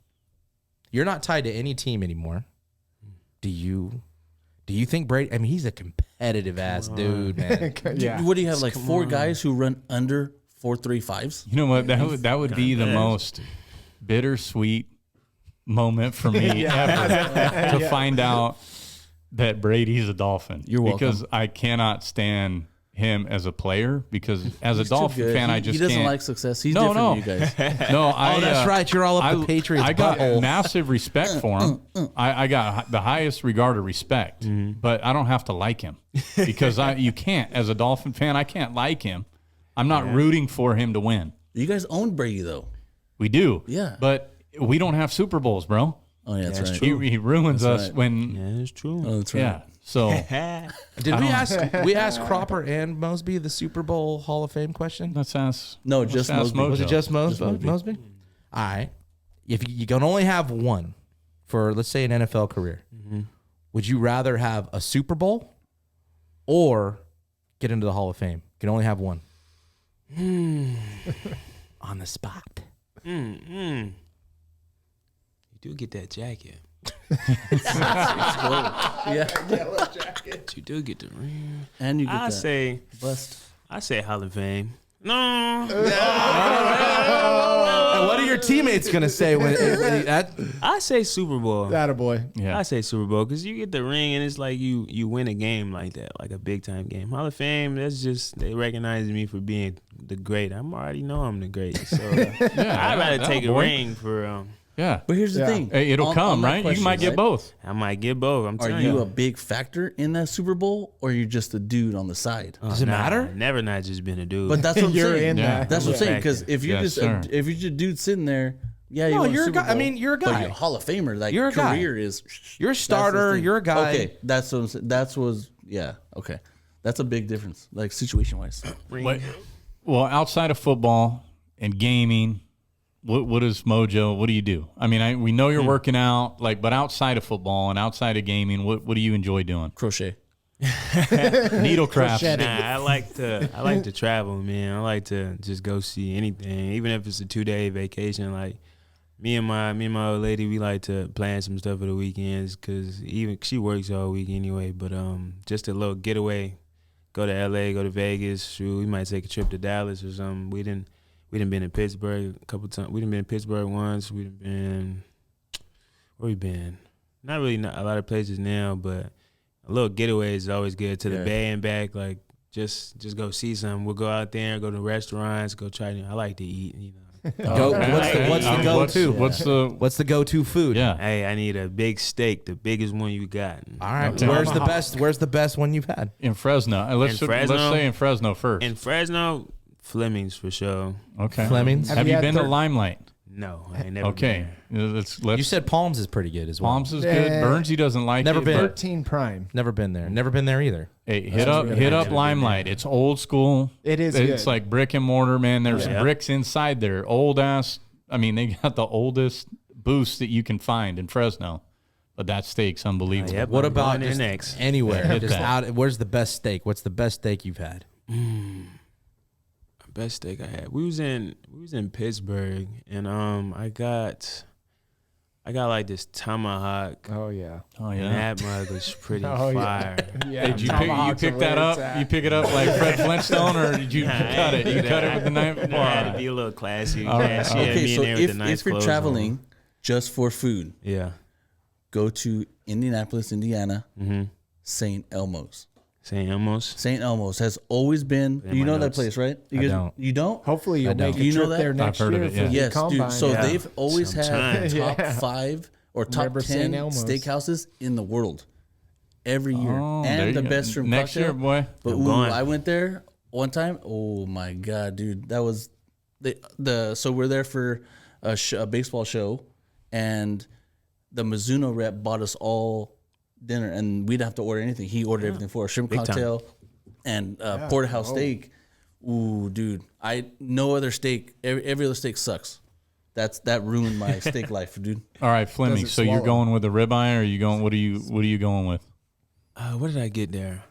you're not tied to any team anymore," do you think Brady? I mean, he's a competitive ass dude, man. Yeah. What do you have? Like 4 guys who run under 4.35s? You know what? That would be the most bittersweet moment for me ever to find out that Brady's a Dolphin. You're welcome. Because I cannot stand him as a player, because as a He's too Dolphin good. fan, I He just doesn't can't. like success. He's No, different no. than you guys. No, I, that's right. You're all up the Patriots' I got butthole. massive respect for him. I got the highest regard of respect, but I don't have to like him, because you can't. As a Dolphin fan, I can't like him. I'm not rooting for him to win. You guys own Brady though. We do, Yeah. but we don't have Super Bowls, bro. Oh yeah, that's right. He ruins That's us right. when Yeah, it's true. Oh, that's right. yeah. So Did we ask Cropper and Mosby the Super Bowl Hall of Fame question? let's ask. No, let's just ask Mosby. Was it just Just Mosby? Mosby. All right. If you can only have one for, let's say, an NFL career, would you rather have a Super Bowl or get into the Hall of Fame? You can only have one. On the spot. You do get that jacket. Yeah, But you do get the ring. and you get I that say bust. Hall of Fame. No. And what are your teammates gonna say when that? I say Super Bowl. That a boy. Yeah. I say Super Bowl because you get the ring and it's like you win a game like that, like a big time game. Hall of Fame, that's just they recognize me for being the great. I'm already know I'm the great, so I'd rather take a ring for. Yeah. But here's the thing. Hey, it'll On come, that right? You question, might get right? both. I might get both. I'm Are telling you a big factor in that Super Bowl, or are you just a dude on the side? Does it matter? Never not just been a dude. But that's what I'm You're saying. in Yeah. that. That's what I'm saying. Because if you're Yes, just sir. if you're just a dude sitting there, yeah, No, won you're a Super guy. I Bowl, mean, you're a but guy. you're a Hall of Famer. Like You're a guy. career is. You're a that's the starter. thing. You're a guy. Okay, that's what I'm saying. Okay. That's a big difference, like situation wise. But, well, outside of football and gaming, what is MoJo? What do you do? I mean, we know you're working out, like, but outside of football and outside of gaming, what do you enjoy doing? Crochet. Needlecraft. Nah, I like to travel, man. I like to just go see anything, even if it's a 2-day vacation. Like me and my old lady, we like to plan some stuff for the weekends because even she works all week anyway. But just a little getaway, go to LA, go to Vegas. Shoot, we might take a trip to Dallas or something. We didn't been in Pittsburgh a couple times. We didn't been in Pittsburgh once. We done been where we been? Not really a lot of places now, but a little getaway is always good to the Bay and back. Like just go see something. We'll go out there, go to restaurants, go try. I like to eat, you know. What's the go-to? What's the go-to food? yeah? Hey, I need a big steak, the biggest one you got. All right. Okay. Where's the best? Where's the best one you've had? In Fresno. Let's say in Fresno first. In Fresno, Fleming's for sure. Okay. Fleming's? Have you had been to third- Limelight? No, I ain't never Okay. Let's You said Palms is pretty good as well. Palms is good. Burnsy doesn't like Never it. been. but, 13 prime. Never been there. Never been there either. hey, hit up Limelight. It's old school. It is It's good. like brick and mortar, man. There's Yeah. bricks inside there. Old ass. I mean, they got the oldest booths that you can find in Fresno. But that steak's unbelievable. Yep. What I'm about going there just next. anywhere? Hit Just that. out. Where's the best steak? What's the best steak you've had? Best steak I had. We was in Pittsburgh, and I got like this tomahawk. Oh, yeah. Oh And yeah. that mug was pretty Oh, yeah. fire. Yeah. Did you Tomahawks pick are that where up? it's at. You pick it up like Fred Flintstone, or did you cut it? You cut it with the knife. I had to be a little classy. All right. She had Okay, me in so there with the nice if you're clothes traveling on. just for food, Yeah. go to Indianapolis, Indiana, Mm-hmm. St. Elmo's. St. Elmo's. St. Elmo's has always been. In You my know that notes. place, right? I don't. You don't? Hopefully you'll don't. make a You know trip that? there next heard of year it, for yeah. the Yes, combine. dude. So Yeah. they've always had Sometimes. top Yeah. 5 or top Remember 10 St. Elmo's. steakhouses in the world every year, Oh, there and you the go. best room next cocktail. year, boy. But I'm ooh, going. I went there one time. Oh my god, dude, that was the so we're there for a baseball show, and the Mizuno rep bought us all dinner, and we didn't have to order anything. He ordered everything for us: shrimp Big time. cocktail and porterhouse steak. Ooh, dude, no other steak. Every other steak sucks. That ruined my steak life, dude. All right, Fleming. Doesn't So you're swallow. going with a ribeye, or are you going? What are you going with? What did I get there?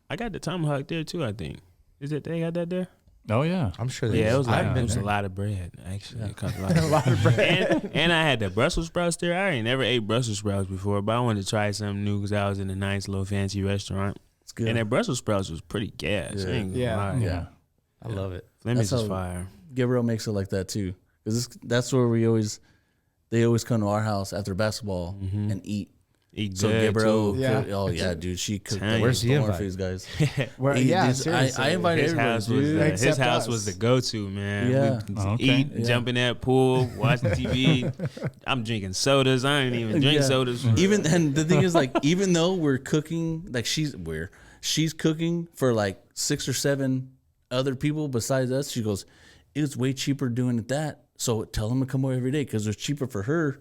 I got the tomahawk there too, I think. Is it they got that there? Oh yeah. I'm sure. Yeah, it was like been it was there. a lot of bread actually. It cost a lot of bread. And I had the Brussels sprouts there. I ain't never ate Brussels sprouts before, but I wanted to try something new because I was in a nice little fancy restaurant. It's good. And that Brussels sprouts was pretty gas. I ain't gonna Yeah. lie. Yeah. I love it. Fleming's That's is how- fire. Gabriel makes it like that too, because that's where they always come to our house after basketball and eat. Eat So good Gabriel, too. Yeah. oh yeah, dude, she cooked Tell you. Where's the storm invite? for these guys. Well, Hey, yeah, dude, seriously. I invited His everybody, house was dude. his Except house us. was the go-to, man. Yeah. We Okay. eat, Yeah. jump in that pool, watch the TV. I'm drinking sodas. I ain't even drink Yeah. sodas. Even and the thing is, like, even though we're cooking, like she's cooking for like 6 or 7 other people besides us. She goes, it's way cheaper doing it that. So tell them to come over every day because it's cheaper for her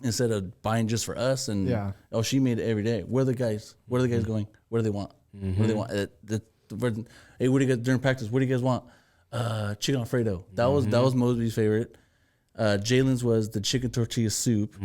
instead of buying just for us. And Yeah. oh, she made it every day. Where are the guys? Where are the guys going? What do they want? What do they want? Hey, what do you guys during practice? What do you guys want? Chicken Alfredo. That was Mosby's favorite. Jalen's was the chicken tortilla soup,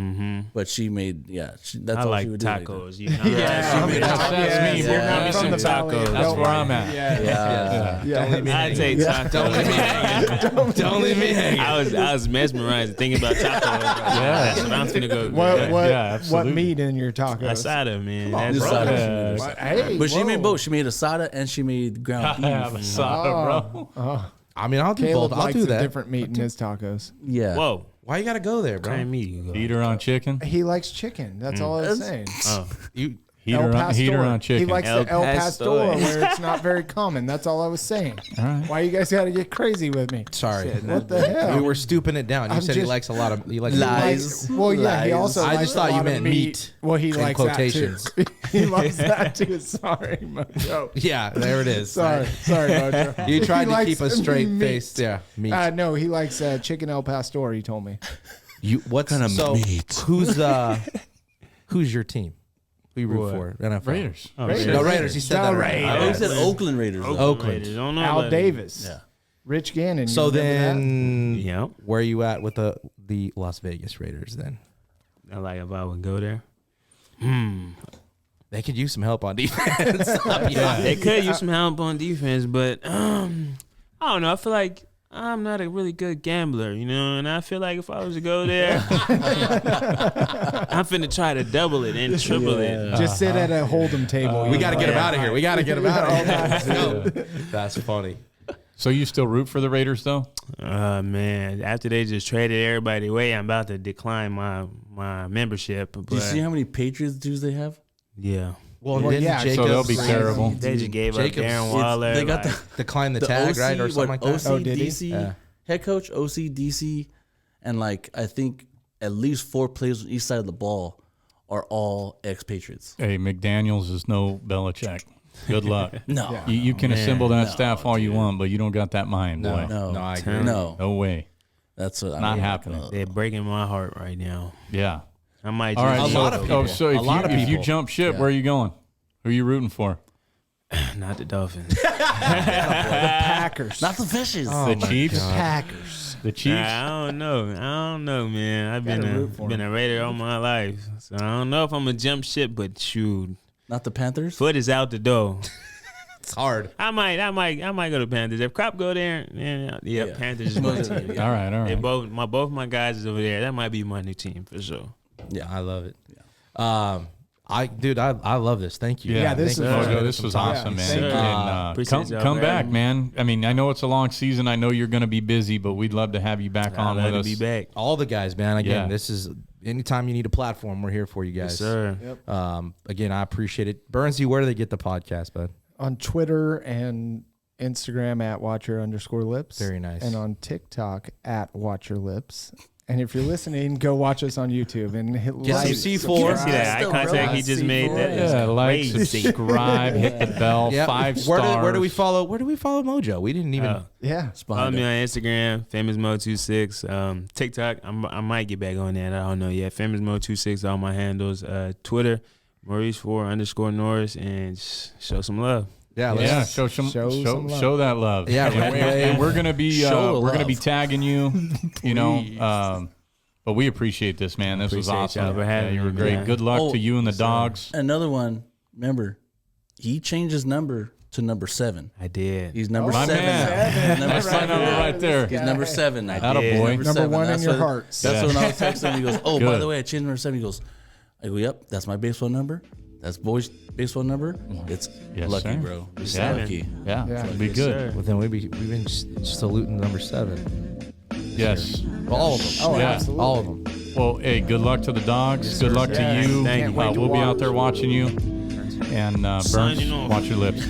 but she made that's I all like she would do. tacos. You know? That's me, bro. Bring me some From the valley. tacos. That's where I'm at. Yeah. Don't leave me I hanging. take tacos. Don't leave me hanging. Don't leave me hanging. I was mesmerized thinking about tacos. Yeah. So I'm finna go. What absolutely. meat in your tacos? Asada, man. Just That's asada. Yeah. What? Hey, But she made whoa. both. She made asada and she made ground beef. Asada, bro. I mean, I'll do Caleb both. I'll likes do a that. different meat in his tacos. Yeah. Whoa. Why you got to go there, bro? Kind of meat you go. Heater on chicken. He likes chicken. That's all I was saying. Oh. You Heater on chicken. He likes El the El Pastor. Pastor, where it's not very common. That's all I was saying. All right. Why you guys got to get crazy with me? sorry. What the hell? We were stooping it down. You I'm said he just- likes a lot of. He likes Lies. Well, yeah, he Lies. also I likes just thought a you lot of meant meat Well, he in likes quotations. that too. He loves that too. Sorry, Mojo. Yeah, there it is. Sorry, Mojo. You tried He to likes keep a straight meat. face. Yeah, meat. No, he likes chicken El Pastor. He told me. What kind of meat? Who's your team? Who you root for? NFL. Raiders. Oh, Raiders. No, Raiders. You said that right. I always said Oakland Raiders. though. Oakland. Raiders. Don't know Al about Davis. Yeah. Rich Gannon. So you remember then, Yeah. where are you at with the Las Vegas Raiders? Then I like if I would go there. they could use some help on defense. They could use some help on defense, but I don't know. I feel like I'm not a really good gambler, you know, and I feel like if I was to go there, I'm finna try to double it and triple it. Just sit at a hold'em table. we got to get him Yeah. out of here. We got to get him out of here. Let's go. That's funny. So you still root for the Raiders though? Man, after they just traded everybody away, I'm about to decline my membership. But Do you see how many Patriots dudes they have? yeah, Well, Well, didn't yeah, so Jacobs they'll be terrible. they just gave up Jacobs- Darren it's- Waller. They got like, decline the the tag, OC, right, or something like that? OC, Oh, did he? DC, Yeah. head coach, OC, DC, and like I think at least 4 players on each side of the ball are all ex-Patriots. Hey, McDaniels is no Belichick. Good luck. No, You can assemble that staff all you want, but you don't got that mind, boy. no, I agree. no. No way. That's what Not I mean, happening. they're breaking my heart right now. Yeah. I might All right. just A lot of so, people. so A if lot of you people. jump ship, Yeah. where are you going? Who are you rooting for? not the Dolphins. Packers. not the fishes. The Chiefs. Packers. The Chiefs. I don't know, man. I've Gotta root for been a Raider all my life, so I don't know if I'm gonna jump ship. But shoot, Not the Panthers. foot is out the door. It's hard. I might go to Panthers. If Crop go there, yeah. Panthers is my team. All right. All They right. both my guys is over there. That might be my new team for sure. Yeah, I love it. I love this. Thank you. Yeah, this Thank is- you for Mojo, spending this some was time. awesome, man. Thank you. And, Appreciate y'all come for back, having me. man. I mean, I know it's a long season. I know you're going to be busy, but we'd love to have you back on I'd with love us. to be back. All the guys, man. Again, Yeah. this is anytime you need a platform, we're here for you guys. Yes, sir. Again, I appreciate it. Burnsy, where do they get the podcast, bud? On Twitter and Instagram at watcher_lips. Very nice. And on TikTok at watcherlips. And if you're listening, go watch us on YouTube and hit Get like. some C4. subscribe. See that eye Still contact he rolling. just made? That is Yeah, like, crazy. subscribe, hit the bell, Yep. 5 stars. Where do we follow? Where do we follow Mojo? We didn't even. Yeah. Follow me on Instagram, FamousMo26. TikTok, I might get back on that. I don't know yet. FamousMo26, all my handles. Twitter, Morice4_Norris, and show some love. Yeah. Yeah, Let's, show that love. Yeah, and we're gonna be Show we're gonna be love. tagging you. You know, but we appreciate this, man. This was Appreciate awesome. y'all for having you were me, great. man. Good luck Oh, to you and the dogs. Another one. Remember, he changed his number to number 7. I did. He's number My 7 man. now. He's number That's my 7 number now. right there. He's number 7 now. Atta did. boy. Number Number 7. one in That's your what- hearts. That's Yeah. when I was texting him. He goes, "Oh, by Good. the way, I changed number 7." He goes, "I go, yep, that's my baseball number. That's boy's baseball number. It's Yes, lucky, sir. bro. It's Yeah. lucky." Yeah, Yeah. it'll be Yes, good. sir. well, then we've been saluting number 7. Yes. All of them. Oh, Yeah. absolutely. All of them. Well, hey, good luck to the dogs. Good luck to Yeah, you. thank you. We'll be out there watching you. And Burns, Signing off. watch your lips.